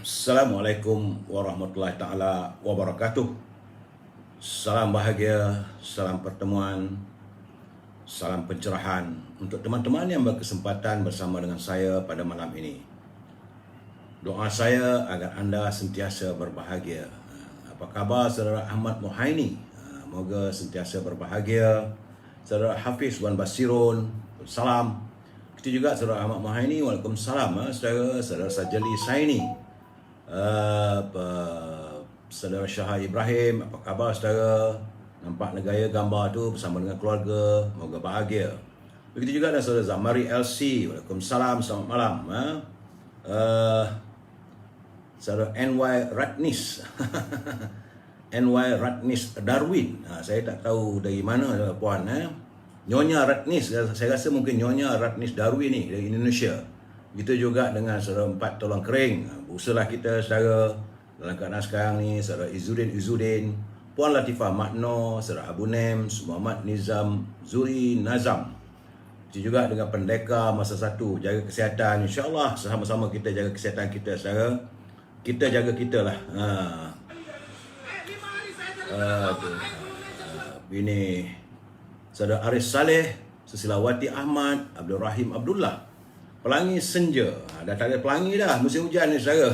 Assalamualaikum warahmatullahi taala wabarakatuh. Salam bahagia, salam pertemuan, salam pencerahan untuk teman-teman yang berkesempatan bersama dengan saya pada malam ini. Doa saya agar anda sentiasa berbahagia. Apa khabar saudara Ahmad Mohaini? Moga sentiasa berbahagia. Saudara Hafiz Wan Basirun, salam. Kita juga saudara Ahmad Mohaini, waalaikumsalam. Saudara Sajali Saini, saudara Syah Ibrahim, apa khabar saudara? Nampak negaya gambar tu bersama dengan keluarga, moga bahagia. Begitu juga dengan saudara Zamari LC, waalaikumsalam, selamat malam. Saudara NY Ratnis NY Ratnis Darwin, saya tak tahu dari mana puan. Nyonya Ratnis, saya rasa mungkin Nyonya Ratnis Darwin ni dari Indonesia. Begitu juga dengan saudara Empat Tolong Kering, berusahalah kita saudara dalam keadaan sekarang ni, saudara Izzuddin, Puan Latifah Makno, saudara Abu Nems, Muhammad Nizam Zuri Nazam. Begitu juga dengan pendekar masa satu, jaga kesihatan, insyaAllah sama-sama kita jaga kesihatan kita saudara. Kita jaga kita lah. Ini saudara Aris Saleh, Susilawati Ahmad, Abdul Rahim Abdullah, Pelangi Senja. Dah tak ada pelangi dah, musim hujan ni saudara.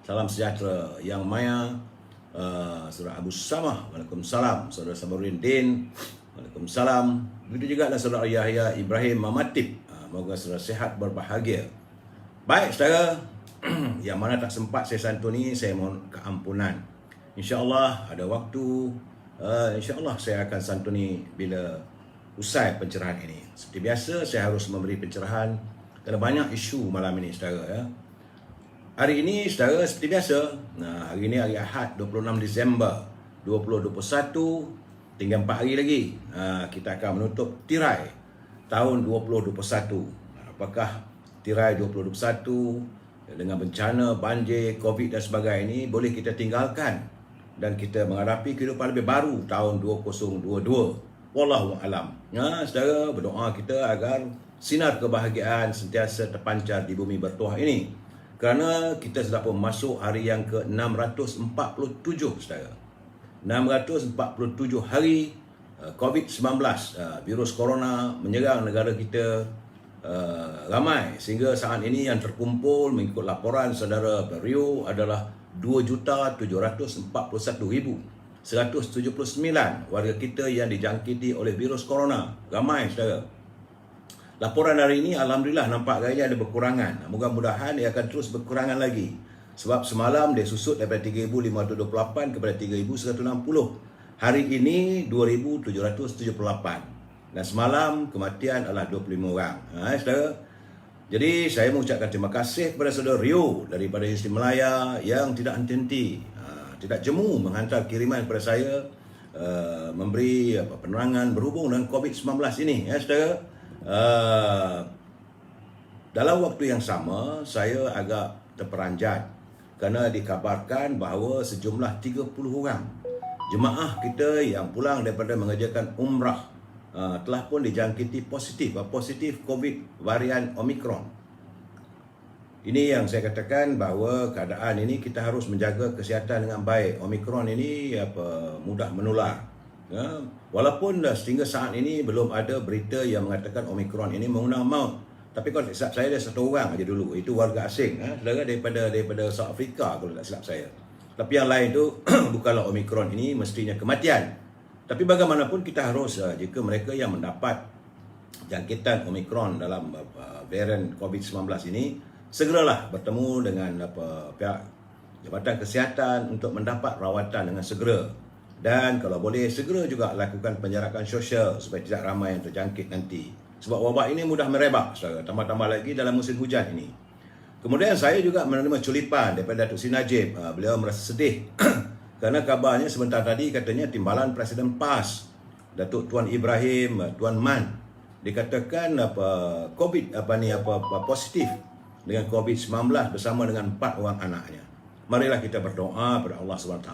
Salam sejahtera. Yang Maya, saudara Abu Samah, waalaikumsalam. Saudara Sabaruddin Din, waalaikumsalam. Begitu juga dengan saudara Yahya Ibrahim Mamatib. Moga saudara sihat berbahagia. Baik saudara, yang mana tak sempat saya santuni, saya mohon keampunan. InsyaAllah ada waktu, InsyaAllah saya akan santuni bila usai pencerahan ini. Seperti biasa, saya harus memberi pencerahan kerana banyak isu malam ini saudara ya. Hari ini saudara seperti biasa, hari ini hari Ahad 26 Disember 2021, tinggal 4 hari lagi kita akan menutup tirai tahun 2021. Apakah tirai 2021 dengan bencana, banjir, Covid dan sebagainya ini boleh kita tinggalkan dan kita menghadapi kehidupan lebih baru tahun 2022. Wallahu alam. Saudara, berdoa kita agar sinar kebahagiaan sentiasa terpancar di bumi bertuah ini. Kerana kita sudah pun masuk hari yang ke-647 saudara. 647 hari COVID-19, virus corona menyerang negara kita ramai, sehingga saat ini yang terkumpul mengikut laporan saudara Rio adalah 2,741,179 warga kita yang dijangkiti oleh virus corona. Ramai saudara. Laporan hari ini alhamdulillah nampak gaya ada berkurangan. Mudah-mudahan dia akan terus berkurangan lagi. Sebab semalam dia susut daripada 3,528 kepada 3,160. Hari ini 2,778. Dan semalam kematian adalah 25 orang. Saudara. Jadi saya mengucapkan terima kasih kepada saudara Rio daripada Universiti Melaya yang tidak henti-henti, tidak jemu menghantar kiriman kepada saya, memberi penerangan berhubung dengan COVID-19 ini ya saudara. Dalam waktu yang sama saya agak terperanjat kerana dikabarkan bahawa sejumlah 30 orang jemaah kita yang pulang daripada mengerjakan umrah telah pun dijangkiti positif COVID varian Omicron. Ini yang saya katakan bahawa keadaan ini kita harus menjaga kesihatan dengan baik. Omicron ini mudah menular. Walaupun sehingga saat ini belum ada berita yang mengatakan Omicron ini mengundang maut. Tapi kalau tak silap saya ada satu orang aja dulu, itu warga asing, saudara daripada South Africa kalau tak silap saya. Tapi yang lain tu bukanlah Omicron ini mestinya kematian. Tapi bagaimanapun kita harus, jika mereka yang mendapat jangkitan Omicron dalam varian COVID-19 ini, segeralah bertemu dengan pihak Jabatan Kesihatan untuk mendapat rawatan dengan segera. Dan kalau boleh segera juga lakukan penjarakan sosial supaya tidak ramai yang terjangkit nanti. Sebab wabak ini mudah merebak, saudara. Tambah-tambah lagi dalam musim hujan ini. Kemudian saya juga menerima culipan daripada Datuk Seri Najib. Beliau merasa sedih kerana kabarnya sebentar tadi katanya timbalan Presiden PAS Datuk Tuan Ibrahim Tuan Man dikatakan positif dengan COVID-19 bersama dengan 4 orang anaknya. Marilah kita berdoa kepada Allah SWT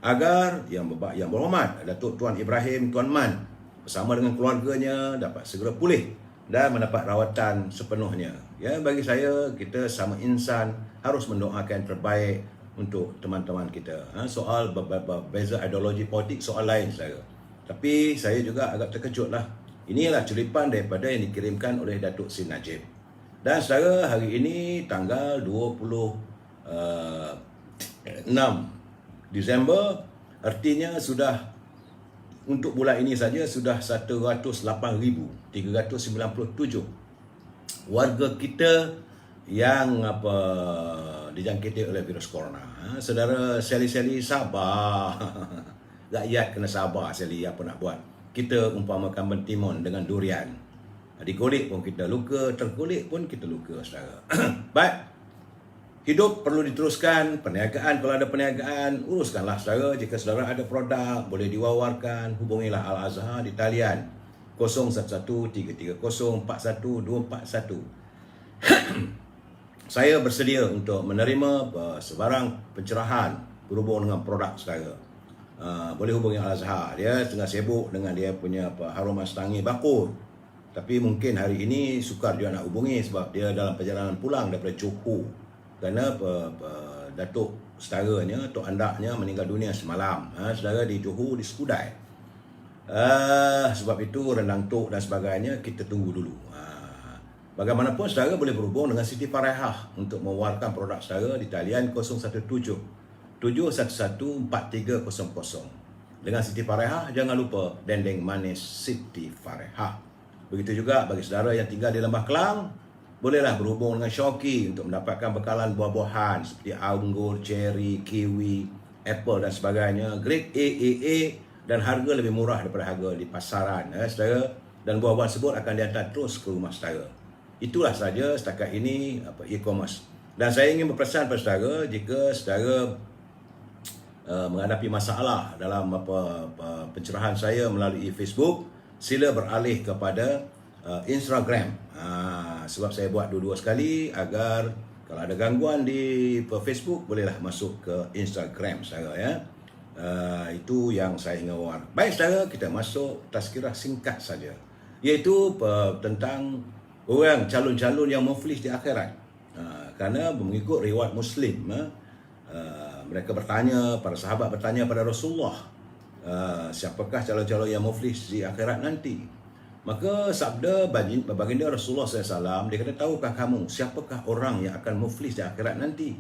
agar yang berhormat Datuk Tuan Ibrahim Tuan Man bersama dengan keluarganya dapat segera pulih dan mendapat rawatan sepenuhnya. Ya, bagi saya, kita sama insan harus mendoakan yang terbaik untuk teman-teman kita. Soal berbeza ideologi politik soal lain saya. Tapi saya juga agak terkejut lah. Inilah curipan daripada yang dikirimkan oleh Datuk Seri Najib. Dan saudara, hari ini tanggal 26 Disember, artinya sudah untuk bulan ini saja sudah 108,397 warga kita yang dijangkiti oleh virus corona. Saudara seli-seli sabar. Rakyat kena sabar seli, apa nak buat. Kita umpamakan mentimun dengan durian. Dikulik pun kita luka, terkulik pun kita luka, saudara. Baik. Hidup perlu diteruskan, perniagaan kalau ada perniagaan, uruskanlah saudara. Jika saudara ada produk, boleh diwawarkan, hubungilah Al-Azhar di talian 0113304141. Saya bersedia untuk menerima sebarang pencerahan berhubung dengan produk saudara. Boleh hubungi Al-Azhar. Dia tengah sibuk dengan dia punya harum astangi bakul. Tapi mungkin hari ini sukar dia nak hubungi sebab dia dalam perjalanan pulang daripada Johor. Kerana datuk saudaranya, tok andaknya meninggal dunia semalam. Saudara di Johor, di Skudai. Sebab itu rendang tok dan sebagainya kita tunggu dulu. Bagaimanapun saudara boleh berhubung dengan Siti Farehah untuk mewawarkan produk saudara di talian 017-711-4300. Dengan Siti Farehah, jangan lupa dendeng manis Siti Farehah. Begitu juga bagi saudara yang tinggal di Lembah Kelang, bolehlah berhubung dengan Shopee untuk mendapatkan bekalan buah-buahan seperti anggur, cherry, kiwi, apple dan sebagainya. Grade AAA dan harga lebih murah daripada harga di pasaran, saudara. Dan buah-buahan tersebut akan dihantar terus ke rumah saudara. Itulah saja setakat ini e-commerce. Dan saya ingin berpesan kepada saudara, jika saudara menghadapi masalah dalam pencerahan saya melalui Facebook, sila beralih kepada Instagram. Sebab saya buat dua-dua sekali agar kalau ada gangguan di Facebook, bolehlah masuk ke Instagram saya, ya. Itu yang saya ingin war. Baik saudara, kita masuk tazkirah singkat saja, iaitu tentang orang calon-calon yang muflis di akhirat. Kerana mengikut riwayat Muslim, mereka bertanya, para sahabat bertanya pada Rasulullah, siapakah calon-calon yang muflis di akhirat nanti? Maka sabda baginda Rasulullah SAW, dia kata, tahukah kamu siapakah orang yang akan muflis di akhirat nanti?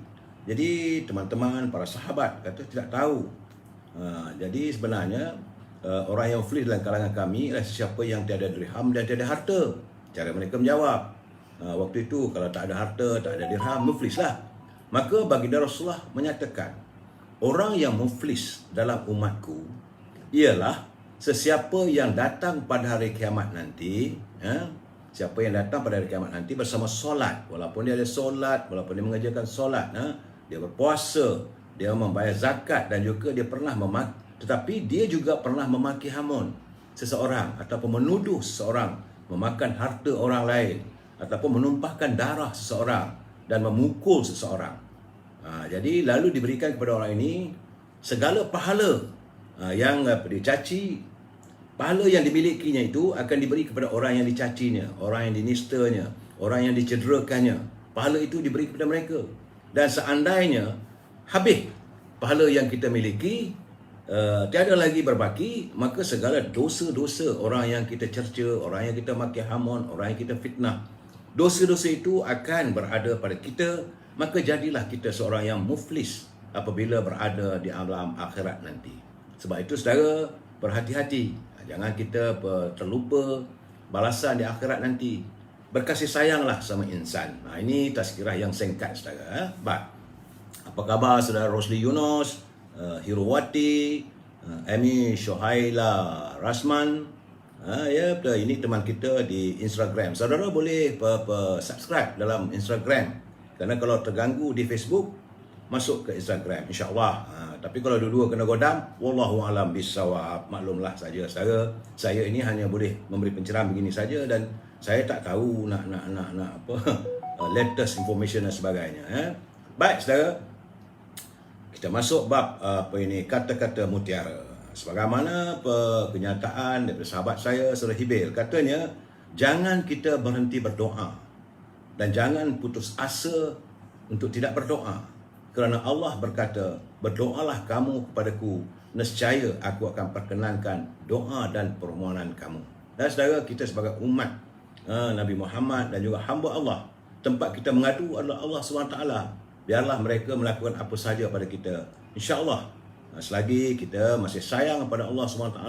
Jadi teman-teman, para sahabat kata tidak tahu. Jadi sebenarnya orang yang muflis dalam kalangan kami adalah siapa yang tiada dirham dan tiada harta. Cara mereka menjawab, waktu itu kalau tak ada harta, tak ada dirham, muflislah. Maka baginda Rasulullah menyatakan, orang yang muflis dalam umatku ialah sesiapa yang datang pada hari kiamat nanti, siapa yang datang pada hari kiamat nanti bersama solat, walaupun dia ada solat, walaupun dia mengerjakan solat, dia berpuasa, dia membayar zakat dan juga dia pernah tetapi dia juga pernah memaki hamun seseorang ataupun menuduh seseorang, memakan harta orang lain ataupun menumpahkan darah seseorang dan memukul seseorang. Jadi lalu diberikan kepada orang ini segala pahala yang dicaci. Pahala yang dimilikinya itu akan diberi kepada orang yang dicacinya, orang yang dinistanya, orang yang dicederakannya. Pahala itu diberi kepada mereka. Dan seandainya habis pahala yang kita miliki, tiada lagi berbaki, maka segala dosa-dosa orang yang kita cerca, orang yang kita maki hamun, orang yang kita fitnah, dosa-dosa itu akan berada pada kita. Maka jadilah kita seorang yang muflis apabila berada di alam akhirat nanti. Sebab itu saudara, berhati-hati. Jangan kita terlupa balasan di akhirat nanti. Berkasih sayanglah sama insan. Ini tazkirah yang singkat saudara. Baik. Apa khabar saudara Rosli Yunus, Hirowati, Amy Shohaila Rasman? Ya, ini teman kita di Instagram. Saudara boleh subscribe dalam Instagram. Kerana kalau terganggu di Facebook, masuk ke Instagram, insya-Allah. Tapi kalau dua-dua kena godam, wallahu alam bisawab. Maklumlah saja saya ini hanya boleh memberi pencerahan begini saja dan saya tak tahu nak apa latest information dan sebagainya, Baik saudara, kita masuk bab kata-kata mutiara. Sebagaimana kenyataan daripada sahabat saya Surah Hibil, katanya jangan kita berhenti berdoa dan jangan putus asa untuk tidak berdoa. Kerana Allah berkata, berdoalah kamu kepadaku, nescaya aku akan perkenankan doa dan permohonan kamu. Dan saudara, kita sebagai umat Nabi Muhammad dan juga hamba Allah, tempat kita mengadu adalah Allah SWT. Biarlah mereka melakukan apa sahaja pada kita. InsyaAllah, selagi kita masih sayang kepada Allah SWT,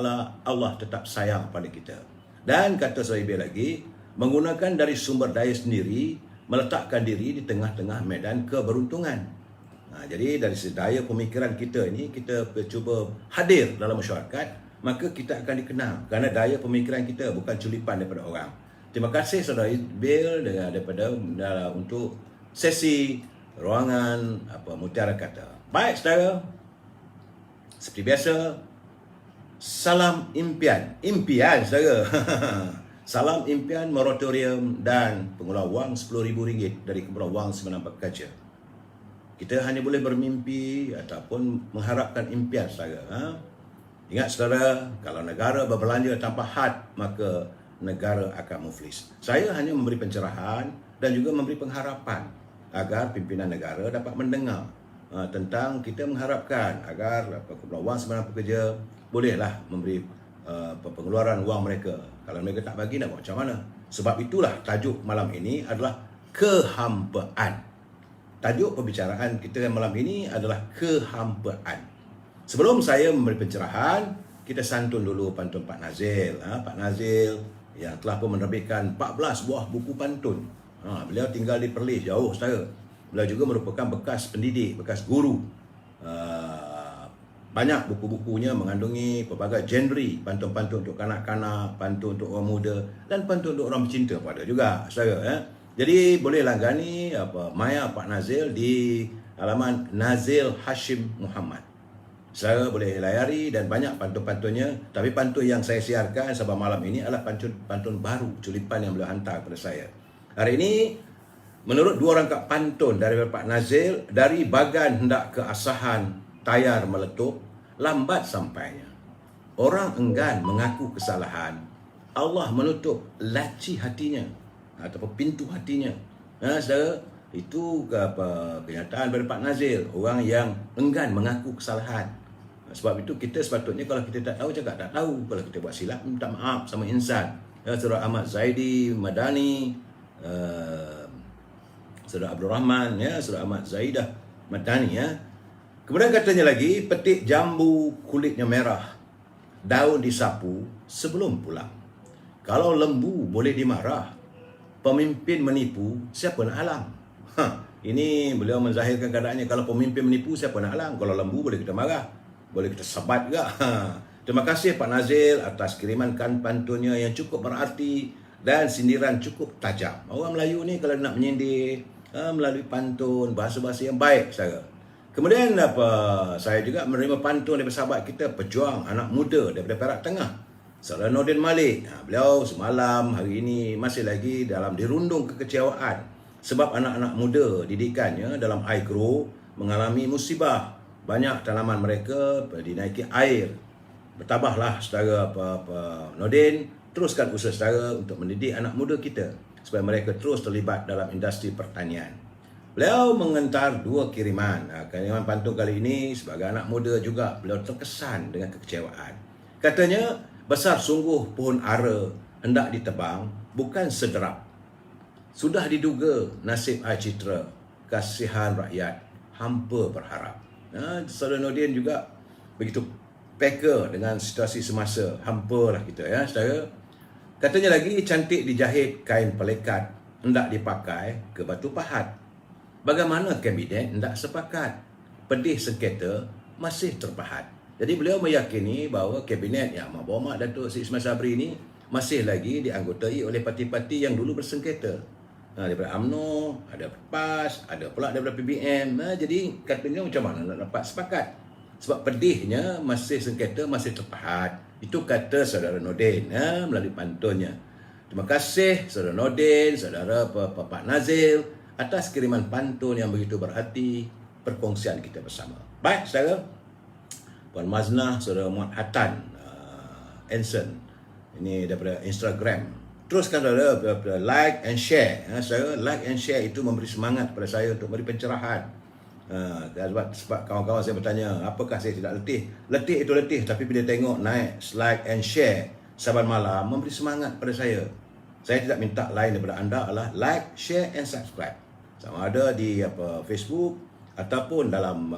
Allah tetap sayang pada kita. Dan kata Sahibi lagi, menggunakan dari sumber daya sendiri, meletakkan diri di tengah-tengah medan keberuntungan. Jadi dari daya pemikiran kita ini, kita cuba hadir dalam masyarakat, maka kita akan dikenal. Kerana daya pemikiran kita bukan culipan daripada orang. Terima kasih saudara Bill daripada untuk sesi ruangan mutiara kata. Baik saudara, seperti biasa, salam impian. Impian saudara. Salam impian moratorium dan pengeluar wang RM10,000 dari Kumpulan Wang Simpan Pekerja. Kita hanya boleh bermimpi ataupun mengharapkan impian saudara. Ingat saudara, kalau negara berbelanja tanpa had, maka negara akan muflis. Saya hanya memberi pencerahan dan juga memberi pengharapan agar pimpinan negara dapat mendengar tentang kita mengharapkan agar Kumpulan Wang Simpan Pekerja bolehlah memberi pengeluaran wang mereka. Kalau mereka tak bagi, nak buat macam mana? Sebab itulah tajuk malam ini adalah kehampaan. Tajuk pembicaraan kita malam ini adalah kehampaan. Sebelum saya memberi pencerahan, kita santun dulu pantun Pak Nazil. Pak Nazil yang telah pun menerbitkan 14 buah buku pantun. Beliau tinggal di Perlis, jauh saudara. Beliau juga merupakan bekas pendidik, bekas guru. Banyak buku-bukunya mengandungi pelbagai genre, pantun-pantun untuk kanak-kanak, pantun untuk orang muda dan pantun untuk orang bercinta pun ada juga saudara. Jadi boleh langgani Maya Pak Nazil di halaman Nazil Hashim Muhammad. Saya boleh layari dan banyak pantun-pantunnya. Tapi pantun yang saya siarkan sebab malam ini adalah pantun baru, culipan yang beliau hantar kepada saya. Hari ini, menurut dua rangkap pantun dari Pak Nazil, dari bagan hendak ke asahan, tayar meletup, lambat sampainya. Orang enggan mengaku kesalahan, Allah menutup laci hatinya ataupun pintu hatinya. Saudara, itu kenyataan dari Pak Nazil, orang yang enggan mengaku kesalahan. Sebab itu kita sepatutnya kalau kita tak tahu cakap tak tahu, kalau kita buat silap minta maaf sama insan. Saudara Ahmad Zaidi Madani, saudara Abdul Rahman, saudara Ahmad Zaidah Madani. Kemudian katanya lagi, petik jambu kulitnya merah, daun disapu sebelum pulang. Kalau lembu boleh dimarah, pemimpin menipu, siapa nak halang? Ini beliau menzahirkan keadaannya. Kalau pemimpin menipu, siapa nak halang? Kalau lembu boleh kita marah, boleh kita sebat juga. Terima kasih Pak Nazil atas kiriman pantunnya yang cukup berarti dan sindiran cukup tajam. Orang Melayu ni kalau nak menyindir melalui pantun, bahasa-bahasa yang baik saudara. Kemudian saya juga menerima pantun daripada sahabat kita, pejuang anak muda daripada Perak Tengah, Saudara Nordin Malik. Beliau semalam, hari ini masih lagi dalam dirundung kekecewaan sebab anak-anak muda didikannya dalam agro mengalami musibah. Banyak tanaman mereka dinaiki air. Bertabahlah saudara Nordin, teruskan usaha saudara untuk mendidik anak muda kita supaya mereka terus terlibat dalam industri pertanian. Beliau mengentar dua kiriman. Kiriman pantun kali ini sebagai anak muda juga beliau terkesan dengan kekecewaan. Katanya, besar sungguh pohon ara hendak ditebang, bukan sederap. Sudah diduga nasib air citra, kasihan rakyat, hampa berharap. Saudara Nordin juga begitu peka dengan situasi semasa, hampa lah kita saudara. Katanya lagi, cantik dijahit kain pelekat, hendak dipakai ke batu pahat. Bagaimana kabinet hendak sepakat, pedih sengketa masih terpahat. Jadi beliau meyakini bahawa kabinet yang berhormat Datuk Seri Ismail Sabri ini masih lagi dianggotai oleh parti-parti yang dulu bersengketa. Daripada UMNO, ada PAS, ada pula daripada PBM. Jadi katanya macam mana nak dapat sepakat? Sebab pedihnya masih sengketa, masih terpahat. Itu kata saudara Nordin melalui pantunnya. Terima kasih saudara Nordin, saudara Pak Nazil atas kiriman pantun yang begitu berarti, perkongsian kita bersama. Baik saudara, Puan Maznah, saudara Muhammad Hatan Anson, ini daripada Instagram, teruskan like and share. Saya like and share itu memberi semangat kepada saya untuk memberi pencerahan. Sebab kawan-kawan saya bertanya, apakah saya tidak letih? Letih itu letih, tapi bila tengok naik like and share saban malam, memberi semangat pada saya. Saya tidak minta lain daripada anda adalah like, share and subscribe. Sama ada di Facebook ataupun dalam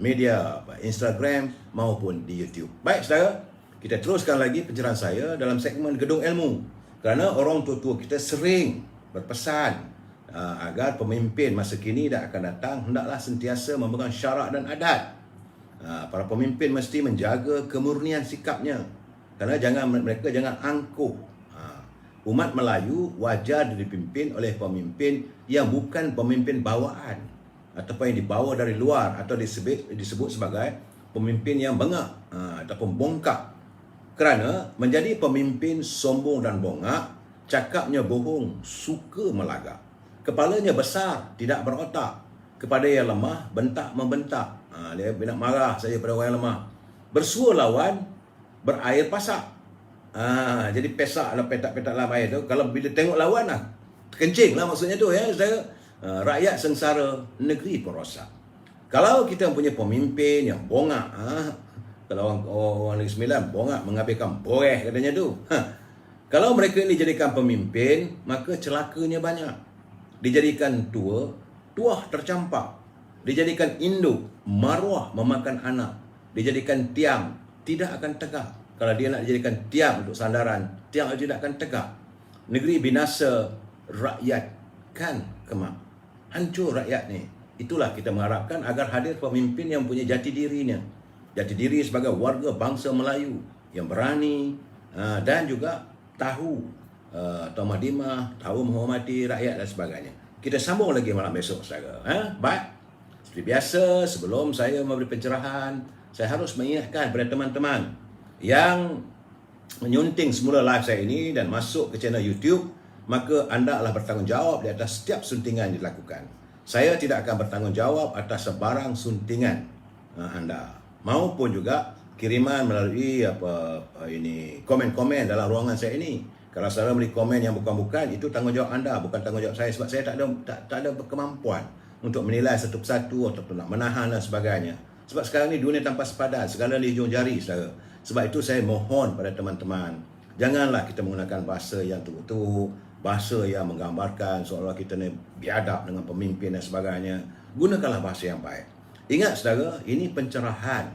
media Instagram maupun di YouTube. Baik saudara, kita teruskan lagi pencerahan saya dalam segmen Gedung Ilmu. Kerana orang tua-tua kita sering berpesan agar pemimpin masa kini dan akan datang hendaklah sentiasa memegang syarak dan adat. Para pemimpin mesti menjaga kemurnian sikapnya. Kerana mereka jangan angkuh. Umat Melayu wajar dipimpin oleh pemimpin yang bukan pemimpin bawaan ataupun yang dibawa dari luar atau disebut sebagai pemimpin yang bengak ataupun bongkak. Kerana menjadi pemimpin sombong dan bongak, cakapnya bohong, suka melagak. Kepalanya besar, tidak berotak. Kepada yang lemah, bentak membentak. Dia nak marah saja pada orang yang lemah. Bersua lawan, berair pasak. Jadi pesak lah, petak-petak dalam air tu. Kalau bila tengok lawan lah, kencing lah maksudnya tu ya. Saya, rakyat sengsara, negeri pun rosak. Kalau kita punya pemimpin yang bongak, kalau orang Negeri Sembilan, bongak menghabiskan boreh katanya tu. Kalau mereka ini jadikan pemimpin, maka celakanya banyak. Dijadikan tua, tuah tercampak. Dijadikan induk, maruah memakan anak. Dijadikan tiang, tidak akan tegak. Kalau dia nak dijadikan tiang untuk sandaran, tiang tidak akan tegak. Negeri binasa, rakyat kan kemak. Hancur rakyat ni. Itulah kita mengharapkan agar hadir pemimpin yang punya jati dirinya. Jati diri sebagai warga bangsa Melayu yang berani dan juga tahu tamadimah, tahu menghormati rakyat dan sebagainya. Kita sambung lagi malam besok saudara. Baik. Seperti biasa, sebelum saya memberi pencerahan, saya harus mengingatkan kepada teman-teman yang menyunting semula live saya ini dan masuk ke channel YouTube, maka anda adalah bertanggungjawab di atas setiap suntingan yang dilakukan. Saya tidak akan bertanggungjawab atas sebarang suntingan anda, maupun juga kiriman melalui komen-komen dalam ruangan saya ini. Kalau saudara beri komen yang bukan-bukan, itu tanggungjawab anda, bukan tanggungjawab saya, sebab saya tak ada kemampuan untuk menilai satu persatu ataupun nak menahan dan sebagainya. Sebab sekarang ni dunia tanpa sepadan, segala di hujung jari saudara. Sebab itu saya mohon pada teman-teman, janganlah kita menggunakan bahasa yang teruk-teruk, bahasa yang menggambarkan seolah kita ni biadab dengan pemimpin dan sebagainya. Gunakanlah bahasa yang baik. Ingat saudara, ini pencerahan,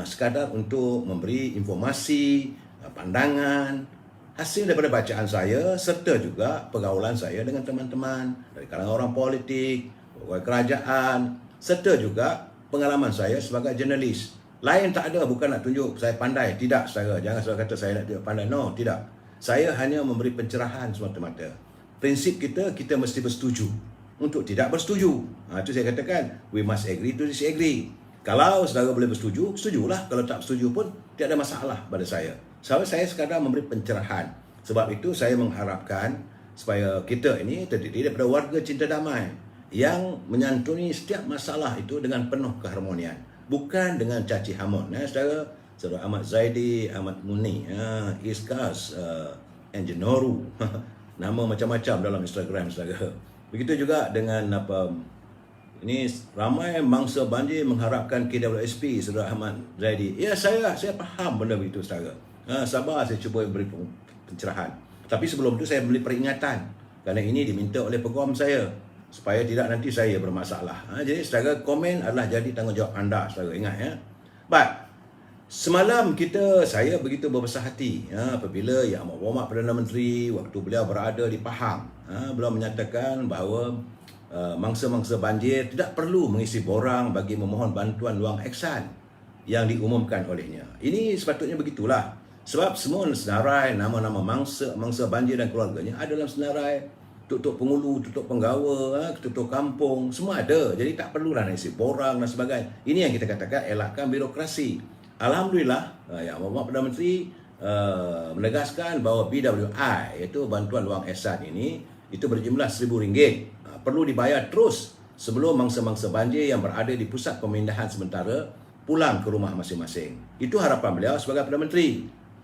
sekadar untuk memberi informasi, pandangan, hasil daripada bacaan saya serta juga pergaulan saya dengan teman-teman dari kalangan orang politik, pegawai kerajaan, serta juga pengalaman saya sebagai jurnalis. Lain tak ada, bukan nak tunjuk saya pandai. Tidak saudara, jangan saudara kata saya nak tunjuk pandai. No, tidak. Saya hanya memberi pencerahan semata-mata. Prinsip kita mesti bersetuju untuk tidak bersetuju. Itu saya katakan, we must agree to disagree. Kalau saudara boleh bersetuju, setujulah. Kalau tak bersetuju pun, tidak ada masalah pada saya. Sebab saya sekadar memberi pencerahan. Sebab itu saya mengharapkan supaya kita ini terdiri daripada warga cinta damai yang menyantuni setiap masalah itu dengan penuh keharmonian, bukan dengan caci hamon. Saudara Ahmad Zaidi, Ahmad Muni, Iskas, Enjenoru, nama macam-macam dalam Instagram saudara. Begitu juga dengan ini ramai mangsa banjir mengharapkan KWSP, saudara Ahmad Zaidi. Ya, saya faham benda begitu saudara. Sabar, saya cuba beri pencerahan. Tapi sebelum itu saya beri peringatan, kerana ini diminta oleh peguam saya supaya tidak nanti saya bermasalah. Jadi saudara, komen adalah jadi tanggungjawab anda saudara, ingat ya. Baik. Semalam saya begitu berbesar hati apabila Yang Amat Berhormat Perdana Menteri waktu beliau berada di Pahang, beliau menyatakan bahawa mangsa-mangsa banjir tidak perlu mengisi borang bagi memohon bantuan luang Eksan yang diumumkan olehnya. Ini sepatutnya begitulah. Sebab semua senarai nama-nama mangsa banjir dan keluarganya ada dalam senarai tutup pengulu, tutup penggawa, tutup kampung, semua ada. Jadi tak perlulah nak isi borang dan sebagainya. Ini yang kita katakan elakkan birokrasi. Alhamdulillah, Yang Amat Perdana Menteri menegaskan bahawa BWI, iaitu bantuan luang Ehsan ini, itu berjumlah RM1,000. Perlu dibayar terus sebelum mangsa-mangsa banjir yang berada di pusat pemindahan sementara pulang ke rumah masing-masing. Itu harapan beliau sebagai Perdana Menteri.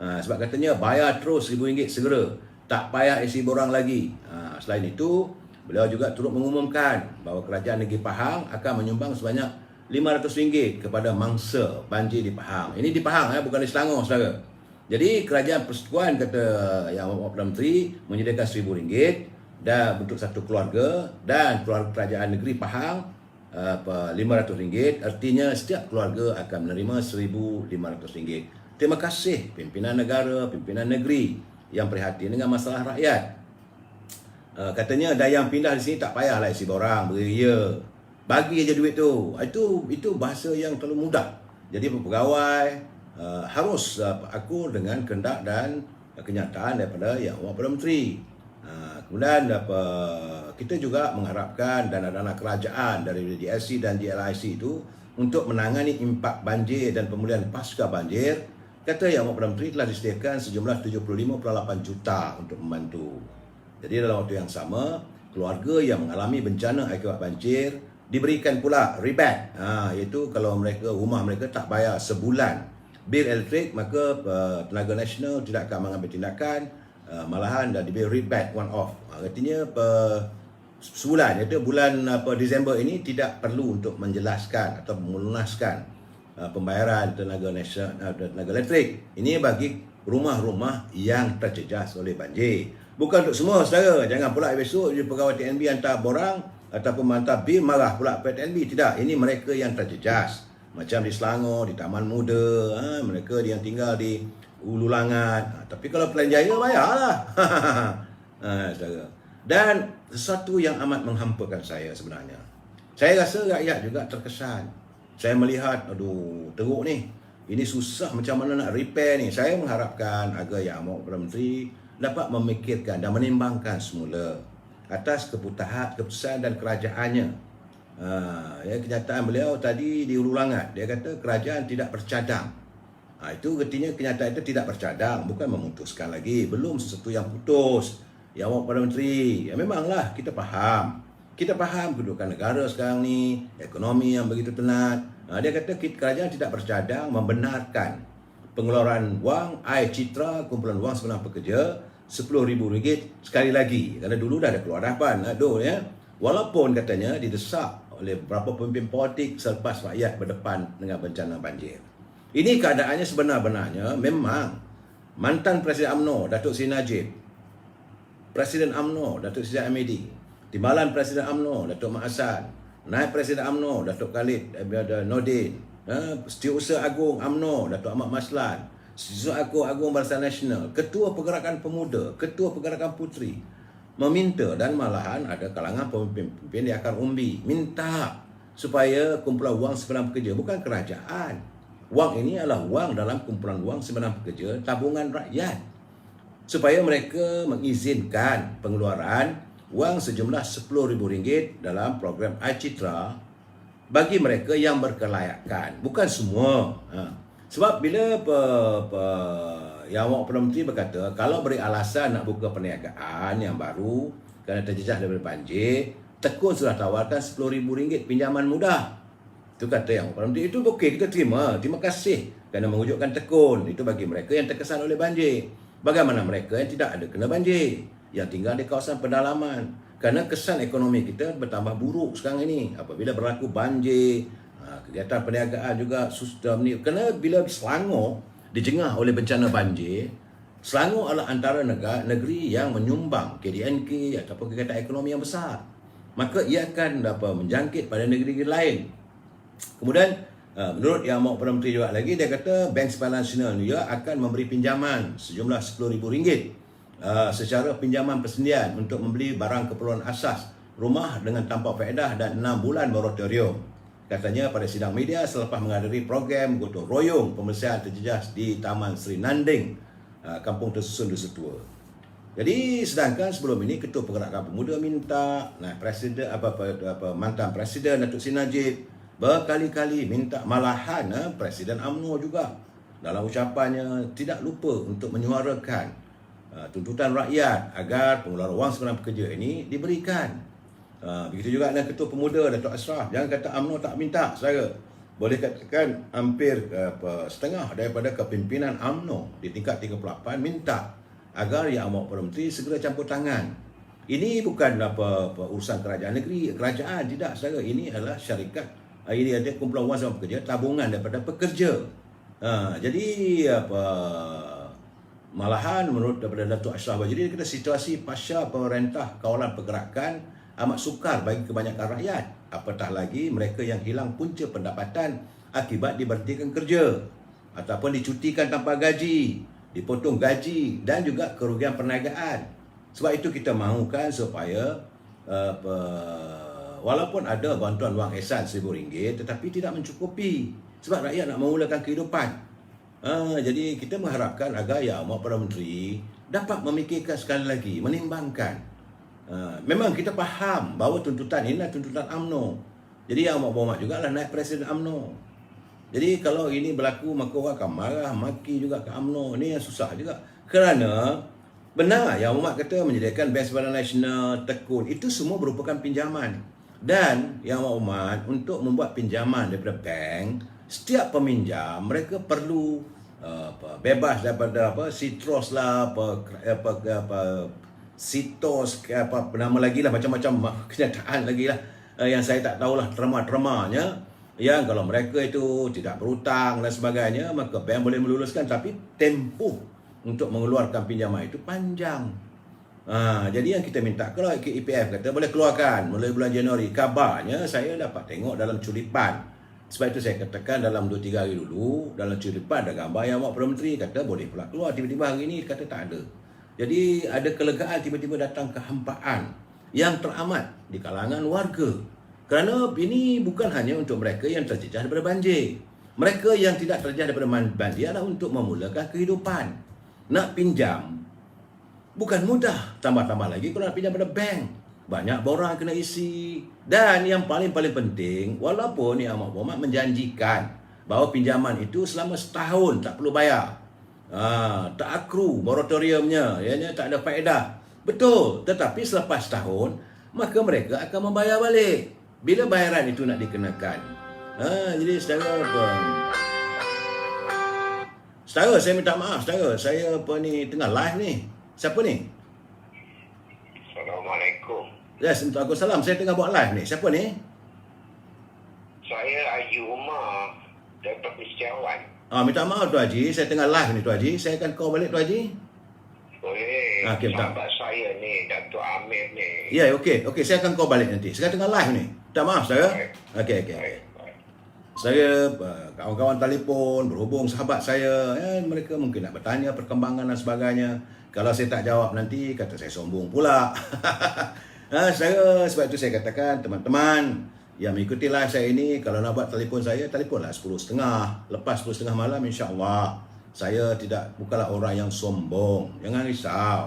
Sebab katanya bayar terus RM1,000 segera. tak payah isi borang lagi. Selain itu, beliau juga turut mengumumkan bahawa Kerajaan Negeri Pahang akan menyumbang sebanyak RM500 kepada mangsa banjir di Pahang. Ini di Pahang, bukan di Selangor, saudara. Jadi Kerajaan Persekutuan kata Yang Amat Perdana Menteri menyediakan RM1,000 dan untuk satu keluarga, dan keluarga Kerajaan Negeri Pahang RM500. Artinya setiap keluarga akan menerima RM1,500. Terima kasih pimpinan negara, pimpinan negeri yang prihatin dengan masalah rakyat. Katanya dah yang pindah di sini tak payahlah isi borang, beria. Bagi aja duit tu. Itu bahasa yang terlalu mudah. Jadi pegawai harus akur dengan kehendak dan kenyataan daripada Yang Amat Perdana Menteri. Kemudian kita juga mengharapkan dana-dana kerajaan dari DSC dan GLIC itu untuk menangani impak banjir dan pemulihan pasca banjir. Kata Yang Amat Perdana Menteri telah disediakan sejumlah 75.8 juta untuk membantu. Jadi dalam waktu yang sama, keluarga yang mengalami bencana akibat banjir diberikan pula rebate. Iaitu kalau rumah mereka tak bayar sebulan bil elektrik, maka Tenaga Nasional tidak akan mengambil tindakan. Malahan dah diberi rebate one off. Artinya sebulan, iaitu bulan Disember ini tidak perlu untuk menjelaskan atau melunaskan pembayaran tenaga elektrik. Ini bagi rumah-rumah yang terjejas oleh banjir. Bukan untuk semua, saudara. Jangan pula besok pegawai TNB hantar borang ataupun hantar bil, marah pula TNB. Tidak, ini mereka yang terjejas. Macam di Selangor, di Taman Muda, mereka yang tinggal di Ulu Langat. Tapi kalau Pilihan Jaya, bayarlah. Saudara. Dan sesuatu yang amat menghampakan saya sebenarnya. Saya rasa rakyat juga terkesan. Saya melihat, teruk ni. Ini susah macam mana nak repair ni. Saya mengharapkan agar Yang Amat Perdana Menteri dapat memikirkan dan menimbangkan semula atas keputusan dan kerajaannya. Kenyataan beliau tadi di Ulu Langat, dia kata kerajaan tidak bercadang. Itu artinya kenyataan itu tidak bercadang, bukan memutuskan lagi. Belum sesuatu yang putus. Yang Amat Perdana Menteri, memanglah kita faham. Kita faham kedudukan negara sekarang ni, ekonomi yang begitu tenat. Dia kata kerajaan tidak bercadang membenarkan pengeluaran wang air citra, kumpulan wang sebenar pekerja RM10,000 sekali lagi. Kerana dulu dah ada keluar harapan. Walaupun katanya didesak oleh beberapa pemimpin politik selepas rakyat berdepan dengan bencana banjir. Ini keadaannya sebenar-benarnya memang mantan Presiden UMNO, Datuk Seri Najib, Presiden UMNO, Datuk Seri Hamidi, Timbalan Presiden UMNO, Datuk Mak Hassan, Naib Presiden UMNO, Datuk Khalid Nordin, Setiausaha Agung UMNO, Datuk Ahmad Maslan, Setiausaha Agung Barisan Nasional, Ketua Pergerakan Pemuda, Ketua Pergerakan Puteri, meminta, dan malahan ada kalangan pemimpin di akar umbi minta supaya kumpulan wang sebenar pekerja, bukan kerajaan. Wang ini adalah wang dalam kumpulan wang sebenar pekerja, tabungan rakyat, supaya mereka mengizinkan pengeluaran wang sejumlah RM10,000 dalam program iCitra bagi mereka yang berkelayakan, bukan semua. Sebab bila Yang Amat Perdana Menteri berkata kalau beri alasan nak buka perniagaan yang baru kerana terjejas daripada banjir, Tekun sudah tawarkan RM10,000 pinjaman mudah. Itu kata Yang Amat Perdana Menteri. Itu okey, kita terima. Terima kasih kerana mewujudkan Tekun. Itu bagi mereka yang terkesan oleh banjir. Bagaimana mereka yang tidak ada kena banjir, yang tinggal di kawasan pedalaman? Kerana kesan ekonomi kita bertambah buruk sekarang ini apabila berlaku banjir. Kegiatan perniagaan juga sudah menipis. Kerana bila Selangor dijengah oleh bencana banjir, Selangor adalah antara negeri yang menyumbang KDNK ataupun kegiatan ekonomi yang besar. Maka ia akan menjangkit pada negeri-negeri lain. Kemudian menurut Yang Amat Perdana Menteri juga lagi, dia kata Bank Simpanan Nasional juga akan memberi pinjaman sejumlah RM10,000 secara pinjaman persendian untuk membeli barang keperluan asas rumah dengan tanpa faedah dan 6 bulan moratorium. Katanya pada sidang media selepas menghadiri program gotong royong pembersihan terjejas di Taman Seri Nanding, Kampung Tersusun Dusun Tua. Jadi sedangkan sebelum ini Ketua Pergerakan Pemuda minta, mantan Presiden Datuk Seri Najib berkali-kali minta, malahan Presiden UMNO juga dalam ucapannya tidak lupa untuk menyuarakan tuntutan rakyat agar pengeluaran wang sebenar pekerja ini diberikan. Begitu juga dengan Ketua Pemuda Datuk Ashraf. Jangan kata UMNO tak minta, saudara. Boleh katakan hampir setengah daripada kepimpinan UMNO di tingkat 38 minta agar Yang Amat Perdana Menteri segera campur tangan. Ini bukan urusan kerajaan negeri, kerajaan tidak, saudara. Ini adalah syarikat, ini ada kumpulan wang sama pekerja, tabungan daripada pekerja. Jadi malahan menurut daripada Datuk Ashraf Bahari, dia kata situasi pasca pemerintah kawalan pergerakan amat sukar bagi kebanyakan rakyat, apatah lagi mereka yang hilang punca pendapatan akibat diberhentikan kerja ataupun dicutikan tanpa gaji, dipotong gaji dan juga kerugian perniagaan. Sebab itu kita mahukan supaya walaupun ada bantuan wang ehsan RM1,000 tetapi tidak mencukupi sebab rakyat nak memulakan kehidupan. Jadi kita mengharapkan agar Yang Amat Perdana Menteri dapat memikirkan sekali lagi, menimbangkan. Memang kita faham bahawa tuntutan ini adalah tuntutan UMNO. Jadi Yang Amat Berhormat juga adalah naib Presiden UMNO. Jadi kalau ini berlaku maka orang akan marah, maki juga ke UMNO. Ini yang susah juga. Kerana benar Yang Amat kata menyediakan Bank Simpanan Nasional, tekun, itu semua merupakan pinjaman. Dan Yang Amat untuk membuat pinjaman daripada bank, setiap peminjam mereka perlu bebas daripada Citros lah, Citos, nama lagi lah, macam-macam kenyataan lagi lah yang saya tak tahulah terma-termanya. Yang kalau mereka itu tidak berhutang dan sebagainya, maka bank boleh meluluskan, tapi tempoh untuk mengeluarkan pinjaman itu panjang. Jadi yang kita minta, kalau EPF kata boleh keluarkan mulai bulan Januari, kabarnya saya dapat tengok dalam curipan. Sebab itu saya katakan dalam 2-3 hari dulu, dalam curipan ada gambar Yang Amat Perdana Menteri kata boleh pula keluar, tiba-tiba hari ini kata tak ada. Jadi ada kelegaan tiba-tiba datang kehampaan yang teramat di kalangan warga. Kerana ini bukan hanya untuk mereka yang terjejas daripada banjir. Mereka yang tidak terjejas daripada banjir adalah untuk memulakan kehidupan. Nak pinjam bukan mudah, tambah-tambah lagi kalau nak pinjam pada bank. Banyak borang kena isi. Dan yang paling penting, walaupun Yang Amat Berhormat menjanjikan bahawa pinjaman itu selama setahun tak perlu bayar, tak akru moratoriumnya, ianya tak ada faedah. Betul, tetapi selepas setahun maka mereka akan membayar balik bila bayaran itu nak dikenakan. Jadi saudara, saya minta maaf saudara, saya tengah live ni. Siapa ni? Assalamualaikum. Yes, Waalaikumsalam. Saya tengah buat live ni. Siapa ni? Saya Haji Umar daripada Setiawan. Minta maaf Tu Haji, saya tengah live ni Tu Haji. Saya akan call balik Tu Haji. Boleh. Okay, sahabat saya ni, Datuk Amir ni. Ya, okey. Saya akan call balik nanti. Saya tengah live ni. Minta maaf saya. Okey. Saya kawan-kawan telefon berhubung sahabat saya, mereka mungkin nak bertanya perkembangan dan sebagainya. Kalau saya tak jawab nanti kata saya sombong pula. Sebab itu saya katakan teman-teman yang mengikuti live saya ini, kalau nak buat telefon saya, telefonlah 10.30. Lepas 10.30 malam, insya-Allah saya bukanlah orang yang sombong. Jangan risau.